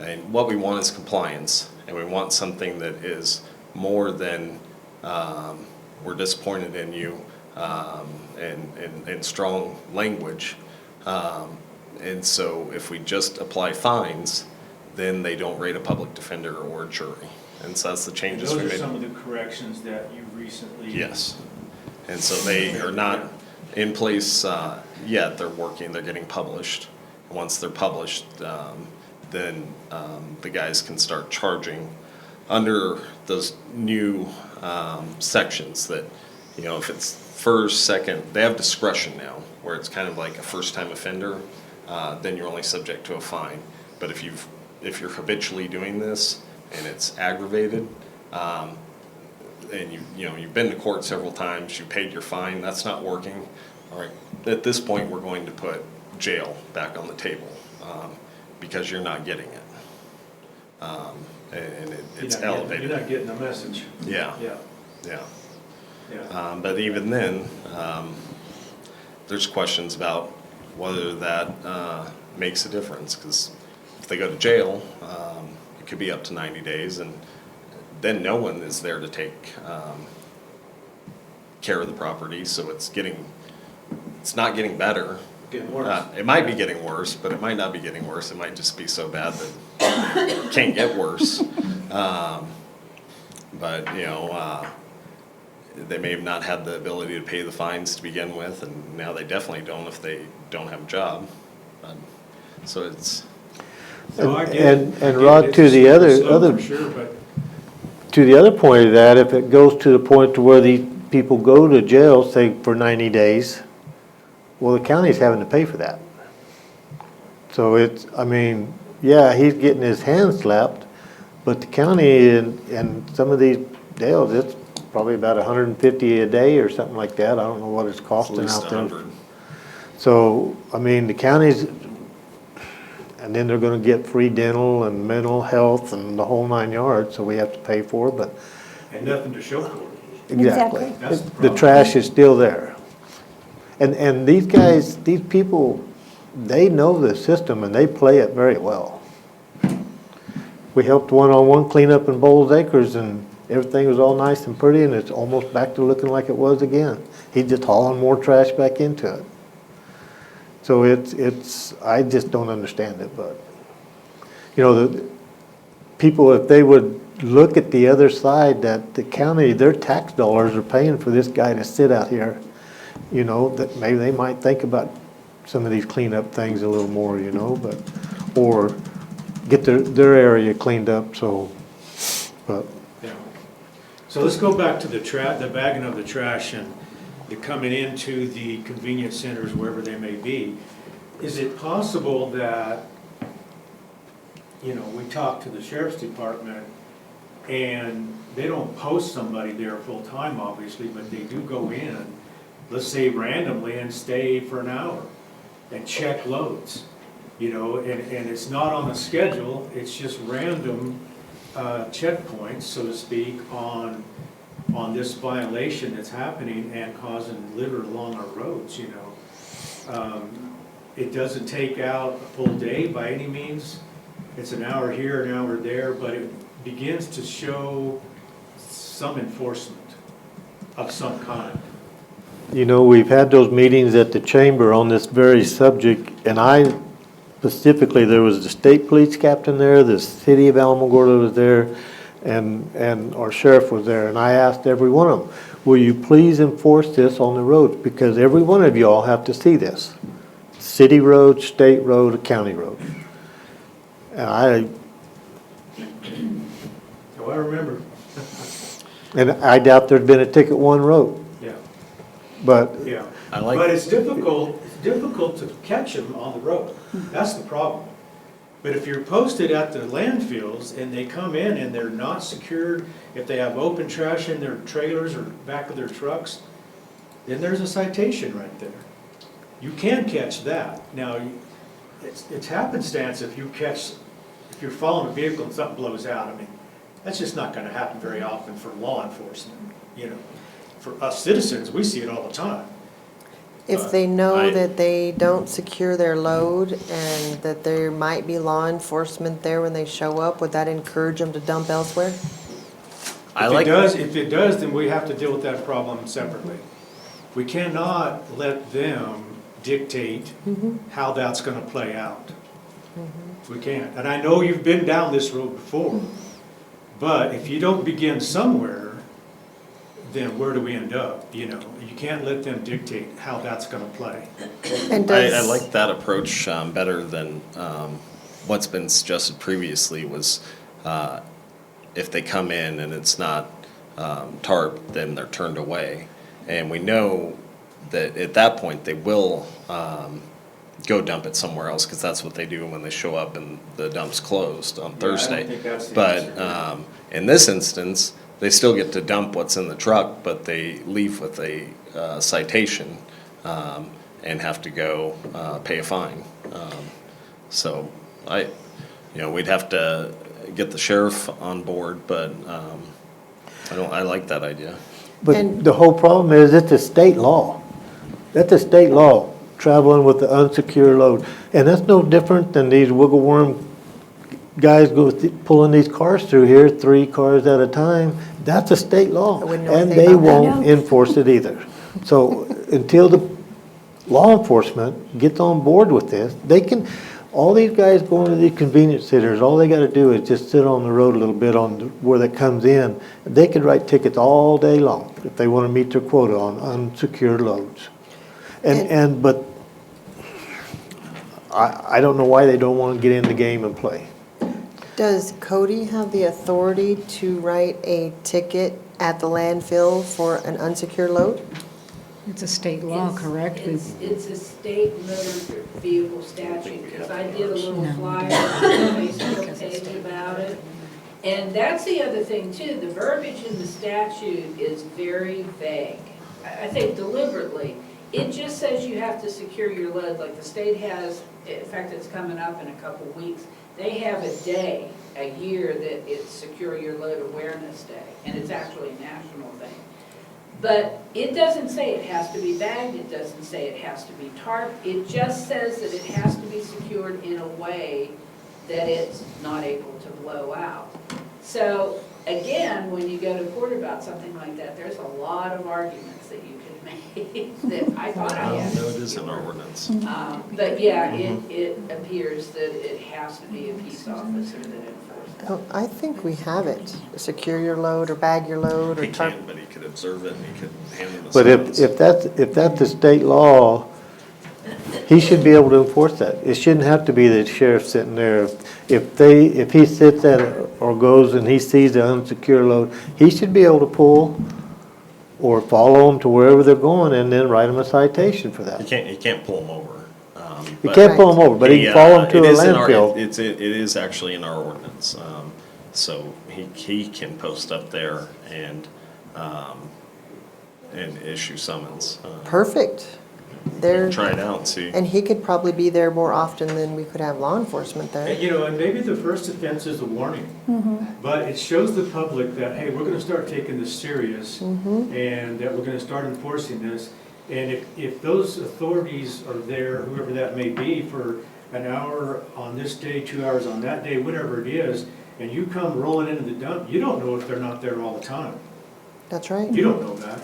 Speaker 9: and what we want is compliance, and we want something that is more than we're disappointed in you, and strong language. And so if we just apply fines, then they don't rate a public defender or a jury. And so that's the changes we made.
Speaker 5: Those are some of the corrections that you recently.
Speaker 9: Yes. And so they are not in place yet. They're working, they're getting published. Once they're published, then the guys can start charging under those new sections that, you know, if it's first, second, they have discretion now, where it's kind of like a first-time offender, then you're only subject to a fine. But if you're habitually doing this and it's aggravated, and you've been to court several times, you paid your fine, that's not working. All right, at this point, we're going to put jail back on the table because you're not getting it. And it's elevated.
Speaker 5: You're not getting the message.
Speaker 9: Yeah.
Speaker 5: Yeah.
Speaker 9: Yeah.
Speaker 5: Yeah.
Speaker 9: But even then, there's questions about whether that makes a difference, because if they go to jail, it could be up to 90 days, and then no one is there to take care of the property, so it's not getting better.
Speaker 5: Getting worse.
Speaker 9: It might be getting worse, but it might not be getting worse. It might just be so bad that it can't get worse. But, they may have not had the ability to pay the fines to begin with, and now they definitely don't if they don't have a job. So it's...
Speaker 5: No, I get it.
Speaker 1: And Rod, to the other,
Speaker 5: For sure, but
Speaker 1: to the other point of that, if it goes to the point to where these people go to jail, say for 90 days, well, the county's having to pay for that. So it's, yeah, he's getting his hands slapped, but the county and some of these jails, it's probably about $150 a day or something like that. I don't know what it's costing
Speaker 9: At least
Speaker 1: out there.
Speaker 9: 100.
Speaker 1: So, the county's, and then they're gonna get free dental and mental health and the whole 9 yards, so we have to pay for it, but
Speaker 5: and nothing to show for it.
Speaker 1: exactly.
Speaker 2: Exactly.
Speaker 5: That's the
Speaker 1: The
Speaker 5: problem.
Speaker 1: trash is still there. And these guys, these people, they know the system and they play it very well. We helped one-on-one clean up in Bowles Acres, and everything was all nice and pretty, and it's almost back to looking like it was again. He's just hauling more trash back into it. So it's, I just don't understand it, but, the people, if they would look at the other side, that the county, their tax dollars are paying for this guy to sit out here, that maybe they might think about some of these cleanup things a little more, but, or get their area cleaned up, so, but.
Speaker 5: Yeah. So let's go back to the bagging of the trash and the coming into the convenience centers, wherever they may be. Is it possible that, we talk to the sheriff's department and they don't post somebody there full-time, obviously, but they do go in, let's say randomly, and stay for an hour and check loads, and it's not on a schedule, it's just random checkpoints, so to speak, on this violation that's happening and causing litter along our roads, It doesn't take out a full day by any means. It's an hour here, an hour there, but it begins to show some enforcement of some kind.
Speaker 1: You know, we've had those meetings at the chamber on this very subject, and I specifically, there was the state police captain there, the city of Alamogordo was there, and our sheriff was there, and I asked every one of them, will you please enforce this on the roads? Because every one of y'all have to see this. City road, state road, county road. And
Speaker 5: So I remember,
Speaker 1: I doubt there's been a ticket one road,
Speaker 5: yeah,
Speaker 1: but
Speaker 5: yeah.
Speaker 9: I like-
Speaker 5: But it's difficult to catch them on the road. That's the problem. But if you're posted at the landfills and they come in and they're not secured, if they have open trash in their trailers or back of their trucks, then there's a citation right there. You can catch that. Now, it's happenstance if you're following a vehicle and something blows out. I mean, that's just not gonna happen very often for law enforcement, you know. For us citizens, we see it all the time.
Speaker 4: If they know
Speaker 9: I-
Speaker 4: that they don't secure their load and that there might be law enforcement there when they show up, would that encourage them to dump elsewhere?
Speaker 5: If it does, then we have to deal with that problem separately. We cannot let them dictate how that's gonna play out. We can't. And I know you've been down this road before, but if you don't begin somewhere, then where do we end up? You know, you can't let them dictate how that's gonna play.
Speaker 4: And
Speaker 9: I
Speaker 4: does,
Speaker 9: like that approach better than what's been suggested previously was if they come in and it's not tarp, then they're turned away. And we know that at that point, they will go dump it somewhere else because that's what they do when they show up and the dump's closed on Thursday.
Speaker 5: think that's the
Speaker 9: But
Speaker 5: answer.
Speaker 9: in this instance, they still get to dump what's in the truck, but they leave with a citation and have to go pay a fine. So we'd have to get the sheriff on board, but I like that idea.
Speaker 1: But
Speaker 4: And-
Speaker 1: the whole problem is it's a state law. That's a state law, traveling with the unsecured load. And that's no different than these wiggle worm guys pulling these cars through here, 3 cars at a time. That's a state law.
Speaker 4: I wouldn't know
Speaker 1: And
Speaker 4: anything
Speaker 1: they
Speaker 4: about that.
Speaker 1: won't enforce it either. So until the law enforcement gets on board with this, all these guys going to these convenience centers, all they gotta do is just sit on the road a little bit where that comes in. They could write tickets all day long if they wanna meet their quota on unsecured loads. But I don't know why they don't wanna get in the game and play.
Speaker 4: does Cody have the authority to write a ticket at the landfill for an unsecured load?
Speaker 6: It's a state law, correct?
Speaker 8: It's a state motor vehicle statute, because I did a little
Speaker 6: No.
Speaker 8: flyer on the Facebook page about it. And that's the other thing too, the verbiage in the statute is very vague. I think deliberately. It just says you have to secure your load, like the state has, in fact, it's coming up in a couple weeks. They have a day, a year, that it's Secure Your Load Awareness Day, and it's actually a national thing. But it doesn't say it has to be bagged, it doesn't say it has to be tarped, it just says that it has to be secured in a way that it's not able to blow out. So, again, when you go to court about something like that, there's a lot of arguments that you could make that I thought I had.
Speaker 9: No, it is in our ordinance.
Speaker 8: But yeah, it appears that it has to be a peace officer that enforces it.
Speaker 4: Oh, I think we have it. Secure your load or bag your load or
Speaker 9: He
Speaker 4: tarp.
Speaker 9: can, but he could observe it and he could hand him a
Speaker 1: But
Speaker 9: summons.
Speaker 1: if that's the state law, he should be able to enforce that. It shouldn't have to be the sheriff sitting there. If he sits at it or goes and he sees the unsecured load, he should be able to pull or follow them to wherever they're going and then write them a citation for that.
Speaker 9: He can't pull them over.
Speaker 1: You
Speaker 9: but
Speaker 1: can't pull them over, but he can follow them to
Speaker 9: it
Speaker 1: a
Speaker 9: is in our-
Speaker 1: landfill.
Speaker 9: It is actually in our ordinance. So he can post up there and issue summons.
Speaker 4: Perfect. There,
Speaker 9: Try it out and see.
Speaker 4: and he could probably be there more often than we could have law enforcement there.
Speaker 5: And, and maybe the first offense is a warning, but it shows the public that, hey, we're gonna start taking this serious, and that we're gonna start enforcing this. And if those authorities are there, whoever that may be, for an hour on this day, 2 hours on that day, whatever it is, and you come rolling into the dump, you don't know if they're not there all the time.
Speaker 4: That's right.
Speaker 5: You don't know that,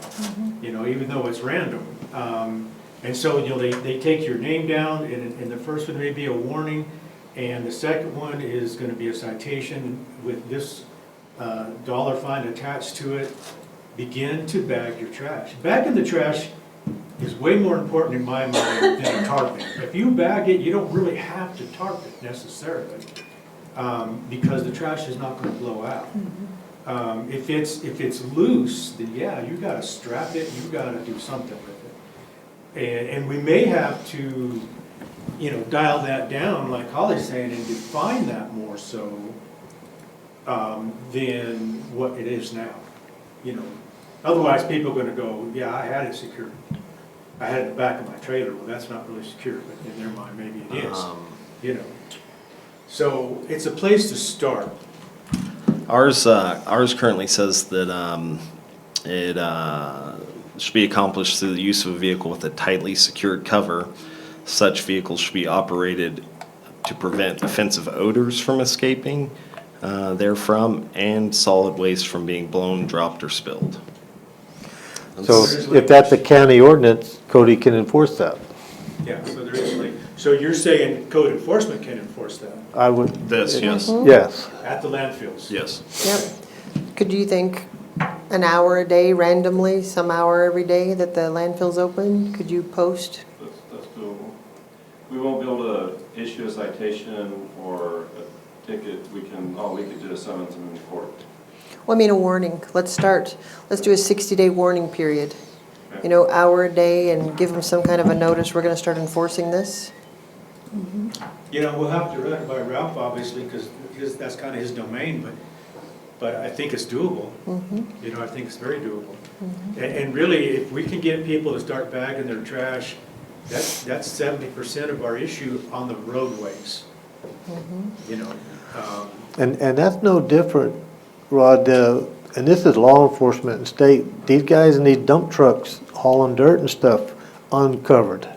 Speaker 5: you know, even though it's random. And so, you know, they take your name down, and the first one may be a warning, and the second one is gonna be a citation with this dollar fine attached to it. Begin to bag your trash. Bagging the trash is way more important in my mind than a tarping. If you bag it, you don't really have to tarp it necessarily, because the trash is not gonna blow out. If it's loose, then yeah, you gotta strap it, you gotta do something with it. And we may have to, you know, dial that down, like Holly's saying, and define that more so than what it is now, you know. Otherwise, people are gonna go, yeah, I had it secured. I had it in the back of my trailer. Well, that's not really secure, but in their mind, maybe it is, you know. So it's a place to start.
Speaker 9: Ours currently says that it should be accomplished through the use of a vehicle with a tightly secured cover. Such vehicles should be operated to prevent offensive odors from escaping therefrom and solid waste from being blown, dropped, or spilled.
Speaker 1: So if that's a county ordinance, Cody can enforce that.
Speaker 5: Yeah, so there is like, so you're saying code enforcement can enforce that
Speaker 1: I would,
Speaker 9: This, yes,
Speaker 1: yes.
Speaker 5: at the landfills?
Speaker 9: yes.
Speaker 4: Yep. Could you think an hour a day randomly, some hour every day that the landfill's open? Could you post?
Speaker 10: That's doable. We won't be able to issue a citation or a ticket. All we could do is summons them into court.
Speaker 4: Well, I mean, a warning. Let's do a 60-day warning period. You know, hour a day, and give them some kind of a notice, we're gonna start enforcing this.
Speaker 5: You know, we'll have to run it by Ralph, obviously, because that's kind of his domain, but I think it's doable. You know, I think it's very doable. And really, if we can get people to start bagging their trash, that's 70% of our issue on the roadways. You know,
Speaker 1: And that's no different, Rod, and this is law enforcement and state. These guys in these dump trucks hauling dirt and stuff uncovered.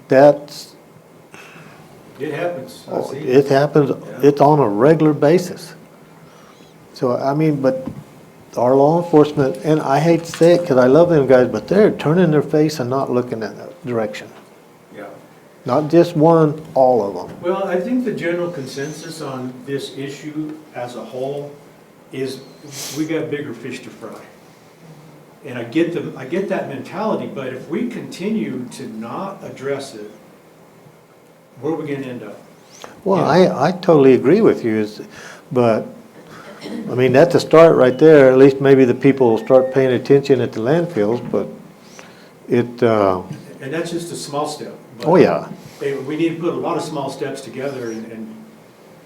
Speaker 1: That's,
Speaker 5: it happens. I've seen it.
Speaker 1: it happens, it's on a regular basis. So, I mean, but our law enforcement, and I hate to say it because I love them guys, but they're turning their face and not looking in that direction.
Speaker 5: Yeah.
Speaker 1: Not just one, all of them.
Speaker 5: Well, I think the general consensus on this issue as a whole is we got bigger fish to fry. And I get that mentality, but if we continue to not address it, where are we gonna end up?
Speaker 1: Well, I totally agree with you, but, I mean, that's a start right there. At least maybe the people will start paying attention at the landfills, but it,
Speaker 5: And that's just a small step. But
Speaker 1: oh yeah.
Speaker 5: we need to put a lot of small steps together, and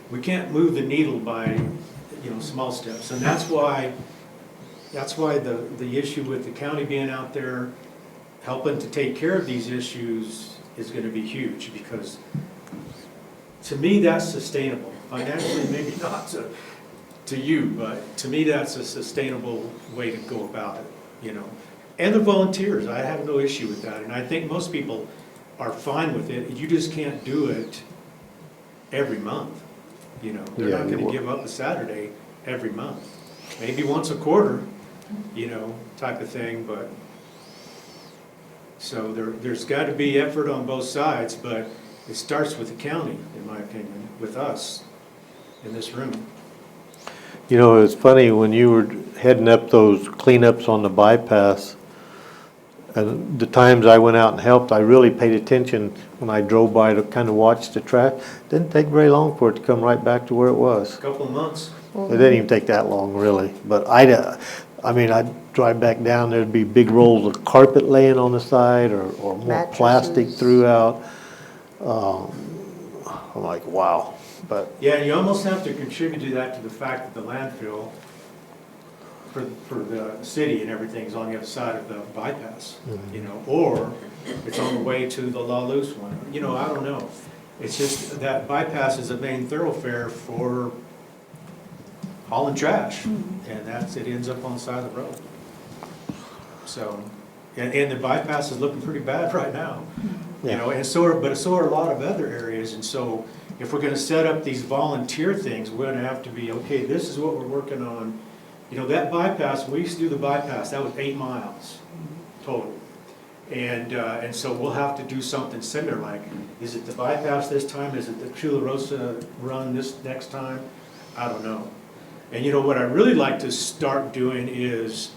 Speaker 5: we can't move the needle by, you know, small steps. And that's why the issue with the county being out there helping to take care of these issues is gonna be huge, because to me, that's sustainable. Financially, maybe not to you, but to me, that's a sustainable way to go about it, you know. And the volunteers, I have no issue with that, and I think most people are fine with it. You just can't do it every month, you know. They're not gonna give up a Saturday every month. Maybe once a quarter, you know, type of thing, but, so there's gotta be effort on both sides, but it starts with the county, in my opinion, with us in this room.
Speaker 1: You know, it's funny, when you were heading up those cleanups on the bypass, and the times I went out and helped, I really paid attention when I drove by to kind of watch the trash. Didn't take very long for it to come right back to where it was.
Speaker 5: A couple of months.
Speaker 1: It didn't even take that long, really. But I mean, I'd drive back down, there'd be big rolls of carpet laying on the side, or more
Speaker 4: Mattresses.
Speaker 1: plastic throughout. I'm like, wow. But
Speaker 5: Yeah, you almost have to contribute to that, to the fact that the landfill for the city and everything's on the other side of the bypass, you know, or it's on the way to the La Luz one. You know, I don't know. It's just that bypass is a main thoroughfare for hauling trash, and it ends up on the side of the road. So, And the bypass is looking pretty bad right now. You
Speaker 1: Yeah.
Speaker 5: know, and so are a lot of other areas, and so if we're gonna set up these volunteer things, we're gonna have to be, okay, this is what we're working on. You know, that bypass, we used to do the bypass, that was 8 miles total. And so we'll have to do something similar, like, is it the bypass this time, is it the Chula Rosa run this next time? I don't know. And you know, what I really like to start doing is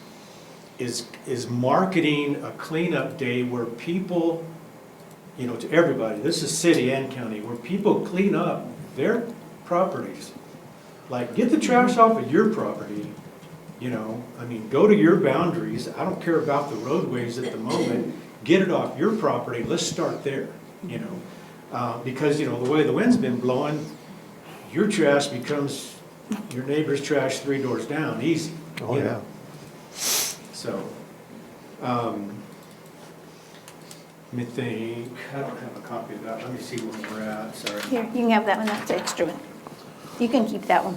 Speaker 5: marketing a cleanup day where people, you know, to everybody, this is city and county, where people clean up their properties. Like, get the trash off of your property, you know, I mean, go to your boundaries, I don't care about the roadways at the moment, get it off your property, let's start there, you know. Because, you know, the way the wind's been blowing, your trash becomes your neighbor's trash 3 doors down, easy.
Speaker 1: Oh,
Speaker 5: you
Speaker 1: yeah.
Speaker 5: know. So, let me think, I don't have a copy of that, let me see where we're at, sorry.
Speaker 2: Here, you can have that one, that's the extra one. You can keep that one.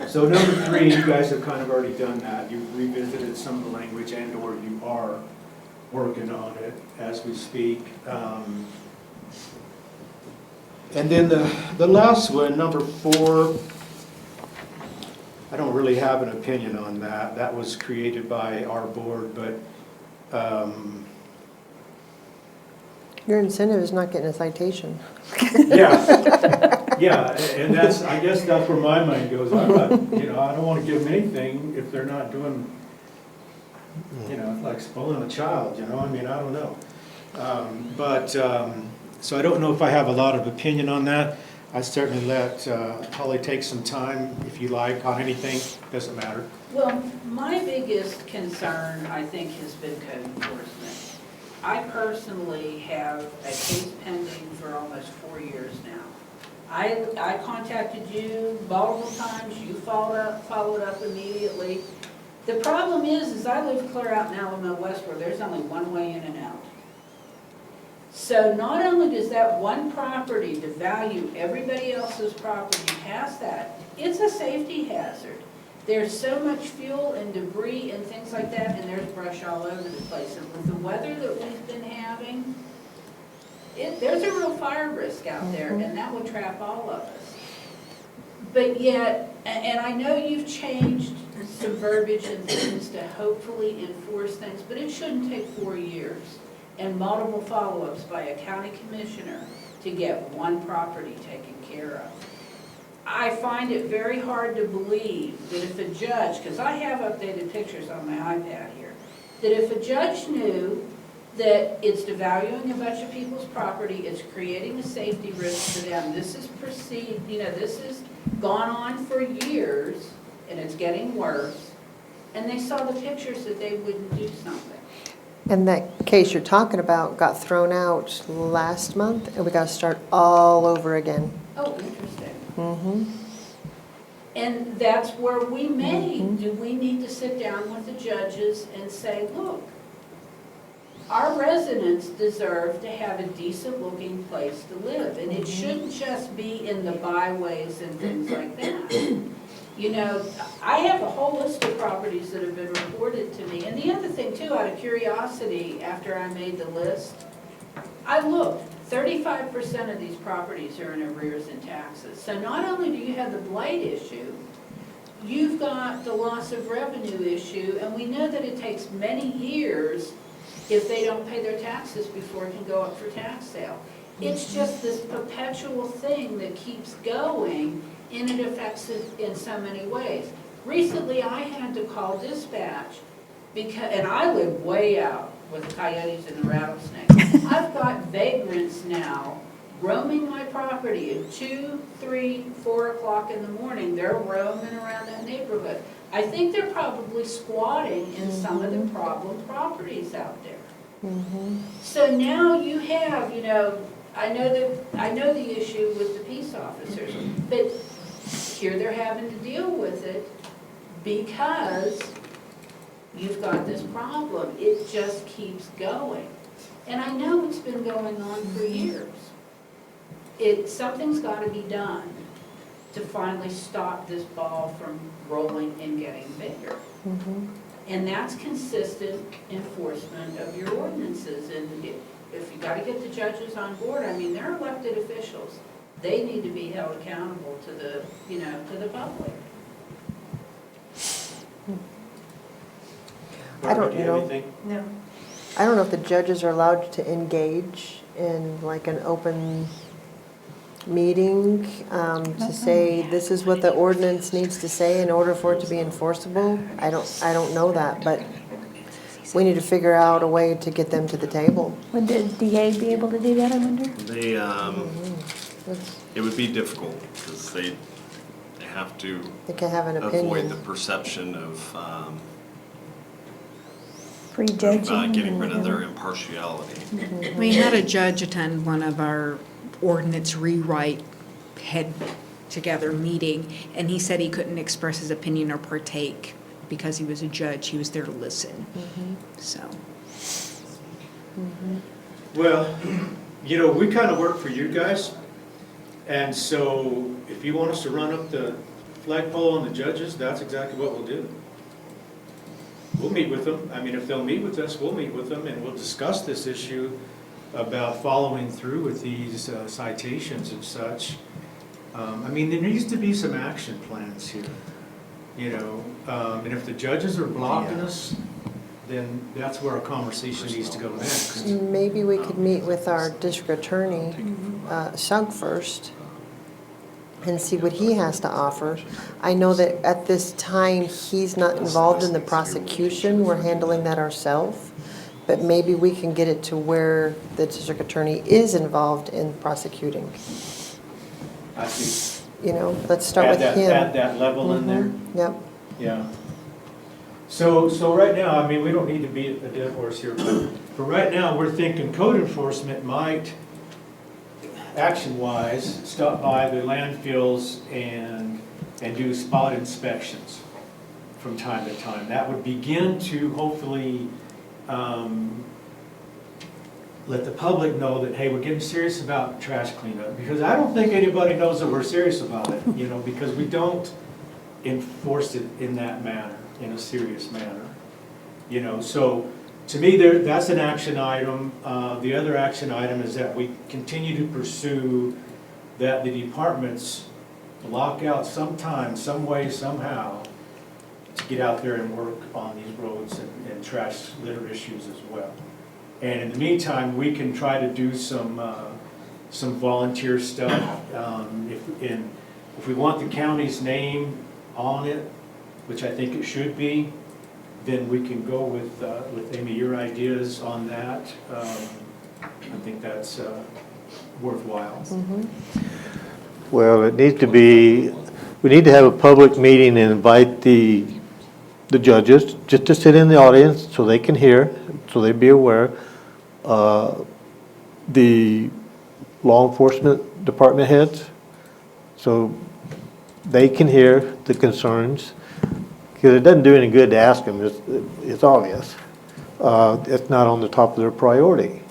Speaker 5: So number 3, you guys have kind of already done that, you've revisited some of the language and/or you are working on it as we speak. And then the last one, number 4, I don't really have an opinion on that. That was created by our board, but
Speaker 4: Your incentive is not getting a citation.
Speaker 5: yeah, and that's, I guess that's where my mind goes. I'm not, you know, I don't want to give them anything if they're not doing, you know, like spoiling a child, you know, I mean, I don't know. So I don't know if I have a lot of opinion on that. I certainly let Holly take some time, if you like, on anything, doesn't matter.
Speaker 8: Well, my biggest concern, I think, has been code enforcement. I personally have a case pending for almost 4 years now. I contacted you multiple times, you followed up immediately. The problem is I live clear out in Alamo West where there's only one way in and out. So not only does that one property devalue everybody else's property past that, it's a safety hazard. There's so much fuel and debris and things like that, and there's brush all over the place. And with the weather that we've been having, there's a real fire risk out there, and that would trap all of us. But yet, and I know you've changed some verbiage and things to hopefully enforce things, but it shouldn't take 4 years and multiple follow-ups by a county commissioner to get one property taken care of. I find it very hard to believe that if a judge, because I have updated pictures on my iPad here, that if a judge knew that it's devaluing a bunch of people's property, it's creating a safety risk for them, this is perceived, you know, this has gone on for years, and it's getting worse, and they saw the pictures, that they wouldn't do something.
Speaker 4: And that case you're talking about got thrown out last month, and we got to start all over again.
Speaker 8: Oh, interesting.
Speaker 4: Mm-hmm.
Speaker 8: And that's where we may, do we need to sit down with the judges and say, look, our residents deserve to have a decent looking place to live, and it shouldn't just be in the byways and things like that. You know, I have a whole list of properties that have been reported to me, and the other thing too, out of curiosity, after I made the list, I looked, 35% of these properties are in arrears in taxes. So not only do you have the blight issue, you've got the loss of revenue issue, and we know that it takes many years if they don't pay their taxes before it can go up for tax sale. It's just this perpetual thing that keeps going, and it affects it in so many ways. Recently, I had to call dispatch, because, and I live way out with the coyotes and the rattlesnakes. I've got vagrants now roaming my property at 2, 3, 4 o'clock in the morning. They're roaming around that neighborhood. I think they're probably squatting in some of the problem properties out there. So now you have, you know, I know the issue with the peace officers, but here they're having to deal with it because you've got this problem. It just keeps going. And I know it's been going on for years. Something's got to be done to finally stop this ball from rolling and getting bigger. And that's consistent enforcement of your ordinances. And if you gotta get the judges on board, I mean, they're elected officials. They need to be held accountable to the, to the public.
Speaker 4: I don't
Speaker 5: Barbara, do you have
Speaker 4: know.
Speaker 5: anything?
Speaker 8: No.
Speaker 4: I don't know if the judges are allowed to engage in like an open meeting to say, this is what the ordinance needs to say in order for it to be enforceable. I don't know that, but we need to figure out a way to get them to the table.
Speaker 2: Would the DA be able to do that, I wonder?
Speaker 9: They,
Speaker 4: That's-
Speaker 9: it would be difficult because they have to
Speaker 4: They can have an
Speaker 9: avoid the
Speaker 4: opinion.
Speaker 9: perception of
Speaker 2: Prejudging.
Speaker 9: getting
Speaker 2: or
Speaker 9: rid of their
Speaker 2: whatever.
Speaker 9: impartiality.
Speaker 6: We had a judge attend one of our ordinance rewrite head together meeting, and he said he couldn't express his opinion or partake because he was a judge. He was there to listen. So,
Speaker 5: Well, we kind of work for you guys, and so if you want us to run up the flagpole on the judges, that's exactly what we'll do. We'll meet with them. I mean, if they'll meet with us, we'll meet with them, and we'll discuss this issue about following through with these citations and such. I mean, there needs to be some action plans here, and if the judges are blocking us, then that's where our conversation needs to go next.
Speaker 4: Maybe we could meet with our district attorney, Sugg, first and see what he has to offer. I know that at this time, he's not involved in the prosecution. We're handling that ourselves. But maybe we can get it to where the district attorney is involved in prosecuting.
Speaker 5: I see.
Speaker 4: Let's start with him.
Speaker 5: Add that level in there.
Speaker 4: Yep.
Speaker 5: Yeah. So right now, I mean, we don't need to beat a dead horse here, but for right now, we're thinking code enforcement might, action-wise, stop by the landfills and do spot inspections from time to time. That would begin to hopefully let the public know that, hey, we're getting serious about trash cleanup. Because I don't think anybody knows that we're serious about it, because we don't enforce it in that manner, in a serious manner. So to me, that's an action item. The other action item is that we continue to pursue that the departments block out some time, some way, somehow, to get out there and work on these roads and trash litter issues as well. And in the meantime, we can try to do some volunteer stuff. If we want the county's name on it, which I think it should be, then we can go with Amy, your ideas on that. I think that's worthwhile.
Speaker 1: Well, it needs to be, we need to have a public meeting and invite the judges just to sit in the audience so they can hear, so they be aware. The law enforcement department heads, so they can hear the concerns. Because it doesn't do any good to ask them, it's obvious. It's not on the top of their priority.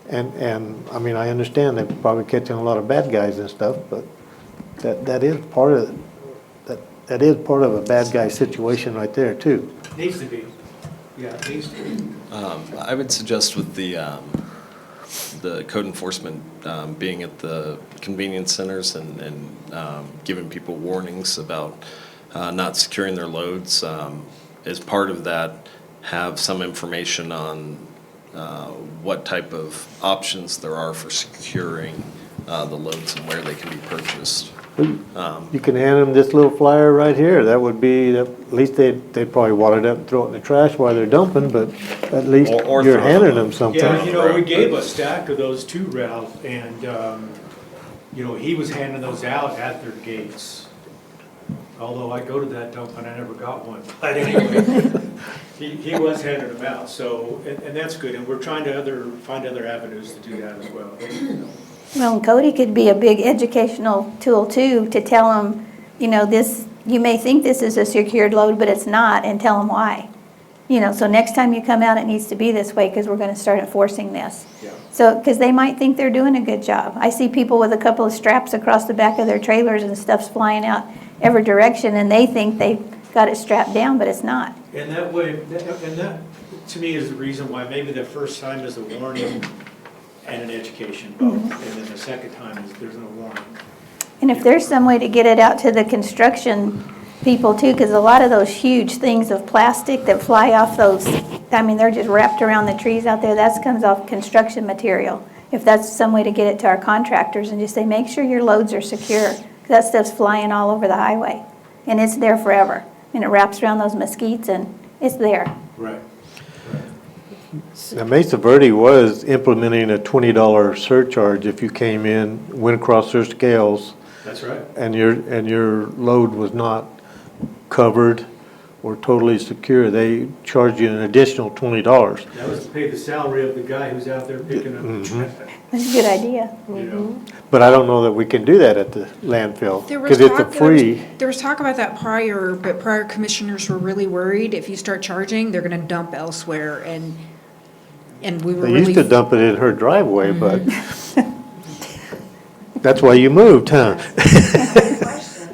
Speaker 1: And I mean, I understand they're probably catching a lot of bad guys and stuff, but that is part of that is part of a bad guy situation right there too.
Speaker 5: Needs to be. Yeah, it needs to be.
Speaker 9: I would suggest with the code enforcement being at the convenience centers and giving people warnings about not securing their loads, as part of that, have some information on what type of options there are for securing the loads and where they can be purchased.
Speaker 1: You can hand them this little flyer right here. That would be, at least they'd probably wad it up and throw it in the trash while they're dumping, but at least
Speaker 9: Or
Speaker 1: you're
Speaker 9: throw
Speaker 1: handing
Speaker 9: them.
Speaker 1: them something.
Speaker 5: Yeah, we gave a stack of those too, Ralph, and, he was handing those out at their gates. Although I go to that dump and I never got one. But anyway, he was handing them out, so, and that's good. And we're trying to find other avenues to do that as well.
Speaker 2: Well, and Cody could be a big educational tool too, to tell them, you may think this is a secured load, but it's not, and tell them why. So next time you come out, it needs to be this way, because we're going to start enforcing this.
Speaker 5: Yeah.
Speaker 2: So, because they might think they're doing a good job. I see people with a couple of straps across the back of their trailers and stuff's flying out every direction, and they think they've got it strapped down, but it's not.
Speaker 5: And that way, and that, to me, is the reason why maybe the first time is a warning and an education both, and then the second time is there's no warning.
Speaker 2: And if there's some way to get it out to the construction people too, because a lot of those huge things of plastic that fly off those, I mean, they're just wrapped around the trees out there, that comes off construction material. If that's some way to get it to our contractors and just say, make sure your loads are secure, 'cause that stuff's flying all over the highway, and it's there forever. And it wraps around those mesquites and it's there.
Speaker 5: Right.
Speaker 1: Now, Mesa Verde was implementing a $20 surcharge if you came in, went across their scales,
Speaker 5: That's right.
Speaker 1: and your load was not covered or totally secure. They charge you an additional $20.
Speaker 5: That was to pay the salary of the guy who's out there picking up.
Speaker 2: That's a good idea.
Speaker 5: You know?
Speaker 1: But I don't know that we can do that at the landfill,
Speaker 6: There was
Speaker 1: because it's a
Speaker 6: talk,
Speaker 1: free.
Speaker 6: there was talk about that prior, but prior commissioners were really worried if you start charging, they're gonna dump elsewhere, and we were
Speaker 1: They
Speaker 6: really.
Speaker 1: used to dump it in her driveway, but that's why you moved, huh?
Speaker 11: Question,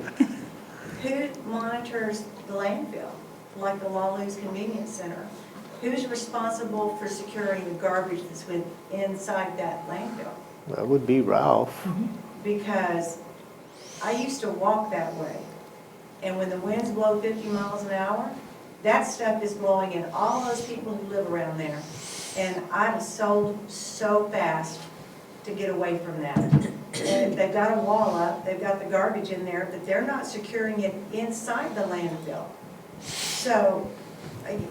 Speaker 11: who monitors the landfill, like the Lawley's Convenience Center? Who's responsible for securing the garbage that's inside that landfill?
Speaker 1: That would be Ralph.
Speaker 11: Because I used to walk that way, and when the winds blow 50 miles an hour, that stuff is blowing in all those people who live around there. And I'm so fast to get away from that. And they've got a wall up, they've got the garbage in there, but they're not securing it inside the landfill. So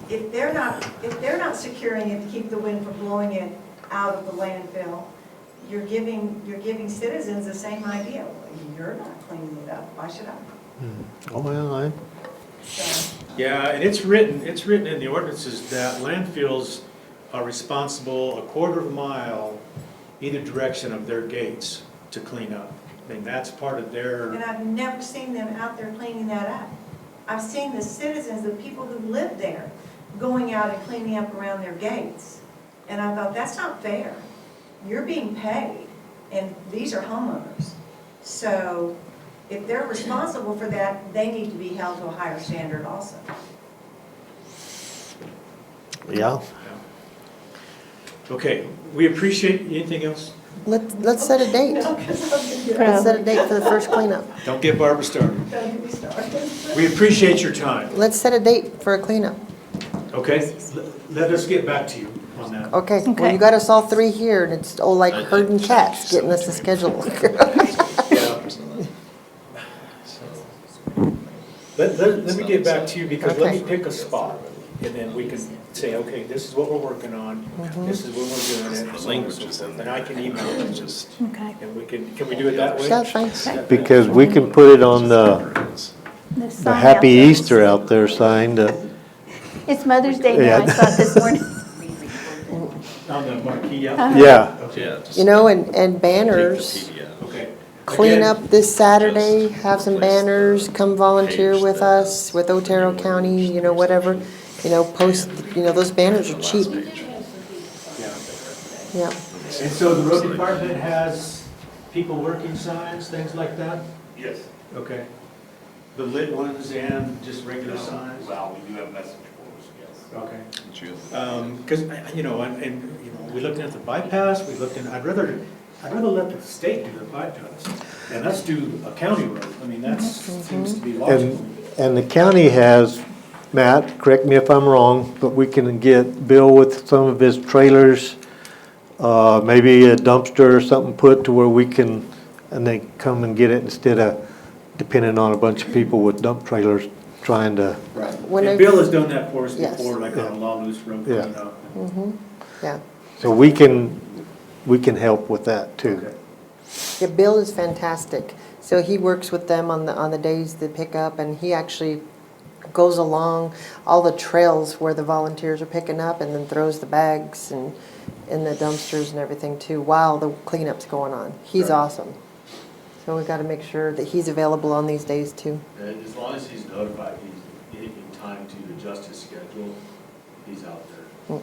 Speaker 11: if they're not securing it to keep the wind from blowing it out of the landfill, you're giving citizens the same idea. Well, you're not cleaning it up, why should I?
Speaker 1: Oh, well,
Speaker 11: So,
Speaker 5: Yeah, and it's written in the ordinances that landfills are responsible a quarter of a mile either direction of their gates to clean up. I mean, that's part of their,
Speaker 11: and I've never seen them out there cleaning that up. I've seen the citizens, the people who live there, going out and cleaning up around their gates. And I thought, that's not fair. You're being paid, and these are homeowners. So if they're responsible for that, they need to be held to a higher standard also.
Speaker 1: yeah.
Speaker 5: okay, we appreciate, anything else?
Speaker 4: Let's set a date. Let's set a date for the first cleanup.
Speaker 5: Don't get Barbara started. We appreciate your time,
Speaker 4: Let's set a date for a cleanup.
Speaker 5: okay? Let us get back to you on that.
Speaker 4: Okay, well,
Speaker 2: Okay.
Speaker 4: you got us all three here, and it's all like herding cats, getting us the schedule.
Speaker 5: Let me get back to you, because let me
Speaker 4: Okay.
Speaker 5: pick a spot, and then we can say, okay, this is what we're working on, this is when we're doing it, and so on and so forth. And I can email it, just,
Speaker 2: Okay.
Speaker 5: and can we do it that way?
Speaker 4: That's fine.
Speaker 1: Because we can put it on the
Speaker 2: sign
Speaker 1: Happy
Speaker 2: out there.
Speaker 1: Easter out there sign,
Speaker 2: It's Mother's Day now, I
Speaker 1: Yeah.
Speaker 2: saw it this morning.
Speaker 5: On the marquee,
Speaker 2: Uh-huh.
Speaker 1: yeah.
Speaker 5: Okay,
Speaker 9: Yeah, just
Speaker 4: You know, and
Speaker 9: take the
Speaker 4: banners,
Speaker 9: PDF.
Speaker 5: okay.
Speaker 4: clean
Speaker 5: Again,
Speaker 4: up this Saturday, have some banners, come volunteer with us, with Otero County, you know, whatever. You know, post, you know, those banners are cheap,
Speaker 5: yeah.
Speaker 4: yeah.
Speaker 5: And so the road department has people working signs, things like that?
Speaker 7: Yes.
Speaker 5: Okay. The lit ones and just regular signs?
Speaker 7: Well, we do have message boards, yes.
Speaker 5: Okay. Because, you know, and, you know, we looked at the bypass, we looked in, I'd rather let the state do the bypass, and us do a county road. I mean, that seems to be logical.
Speaker 1: And the county has, Matt, correct me if I'm wrong, but we can get Bill with some of his trailers, maybe a dumpster or something put to where we can, and they come and get it instead of depending on a bunch of people with dump trailers trying to,
Speaker 5: Right.
Speaker 4: When
Speaker 5: And
Speaker 4: I-
Speaker 5: Bill has done that for us
Speaker 4: Yes.
Speaker 5: before, like on a Law Loose Road
Speaker 1: Yeah.
Speaker 5: cleanup.
Speaker 4: Yeah.
Speaker 1: so we can help with that too.
Speaker 5: Okay.
Speaker 4: Yeah, Bill is fantastic. So he works with them on the days they pick up, and he actually goes along all the trails where the volunteers are picking up, and then throws the bags and in the dumpsters and everything too, while the cleanup's going on. He's
Speaker 5: Right.
Speaker 4: awesome. So we got to make sure that he's available on these days too.
Speaker 12: And as long as he's notified, he's in time to adjust his schedule, he's out there.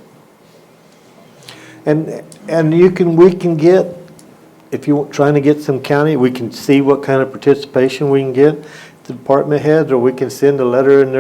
Speaker 1: And we can get, if you're trying to get some county, we can see what kind of participation we can get. the department heads, or we can send a letter in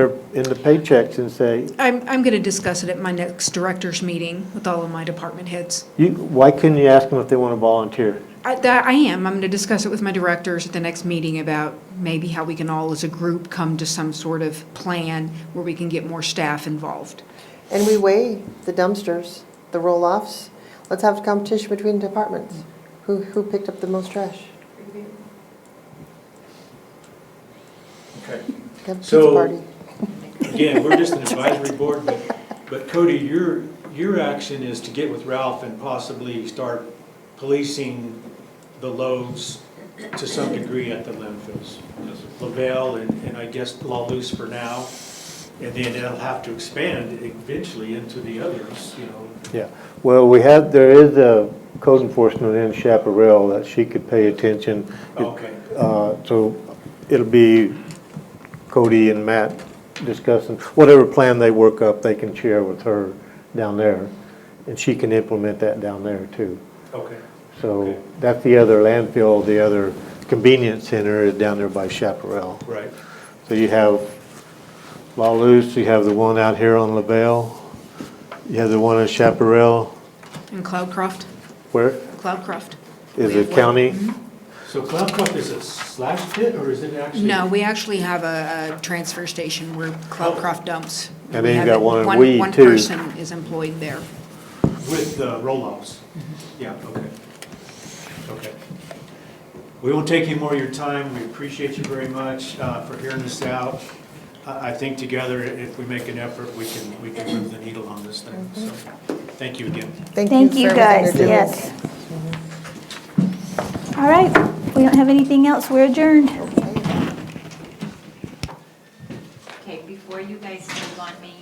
Speaker 1: the paychecks and say,
Speaker 6: I'm going to discuss it at my next directors meeting with all of my department heads.
Speaker 1: why couldn't you ask them if they want to volunteer?
Speaker 6: I am. I'm going to discuss it with my directors at the next meeting about maybe how we can all as a group come to some sort of plan where we can get more staff involved.
Speaker 4: And we weigh the dumpsters, the roll-offs. Let's have a competition between departments. Who picked up the most trash?
Speaker 5: Okay.
Speaker 4: Have a pizza
Speaker 5: So-
Speaker 4: party.
Speaker 5: Again, we're just an advisory board, but Cody, your action is to get with Ralph and possibly start policing the loads to some degree at the landfills. LaVelle and I guess La Luz for now, and then it'll have to expand eventually into the others, you know.
Speaker 1: Yeah, well, there is a code enforcement in Chaparral that she could pay attention.
Speaker 5: Okay.
Speaker 1: So it'll be Cody and Matt discussing, whatever plan they work up, they can share with her down there, and she can implement that down there too.
Speaker 5: Okay.
Speaker 1: So
Speaker 5: Okay.
Speaker 1: that's the other landfill, the other convenience center is down there by Chaparral.
Speaker 5: Right.
Speaker 1: So you have La Luz, you have the one out here on LaBelle, you have the one in Chaparral,
Speaker 6: And Cloudcroft?
Speaker 1: where
Speaker 6: Cloudcroft.
Speaker 1: is
Speaker 6: We
Speaker 1: it
Speaker 6: have
Speaker 1: county?
Speaker 5: So Cloudcroft is a slash pit, or is it actually?
Speaker 6: No, we actually have a transfer station where Cloudcroft dumps.
Speaker 1: And then
Speaker 6: We
Speaker 1: you
Speaker 6: have
Speaker 1: got
Speaker 6: it-
Speaker 1: one in Weed,
Speaker 6: One
Speaker 1: too.
Speaker 6: person is employed there.
Speaker 5: With roll-offs? Yeah, okay. Okay. We won't take any more of your time. We appreciate you very much for hearing us out. I think together, if we make an effort, we can move the needle on this thing. So, thank you again.
Speaker 4: Thank
Speaker 2: Thank
Speaker 4: for
Speaker 2: you
Speaker 4: everything
Speaker 2: guys,
Speaker 4: you're doing.
Speaker 2: yes. All right, if we don't have anything else, we're adjourned.
Speaker 3: Okay, before you guys move on me,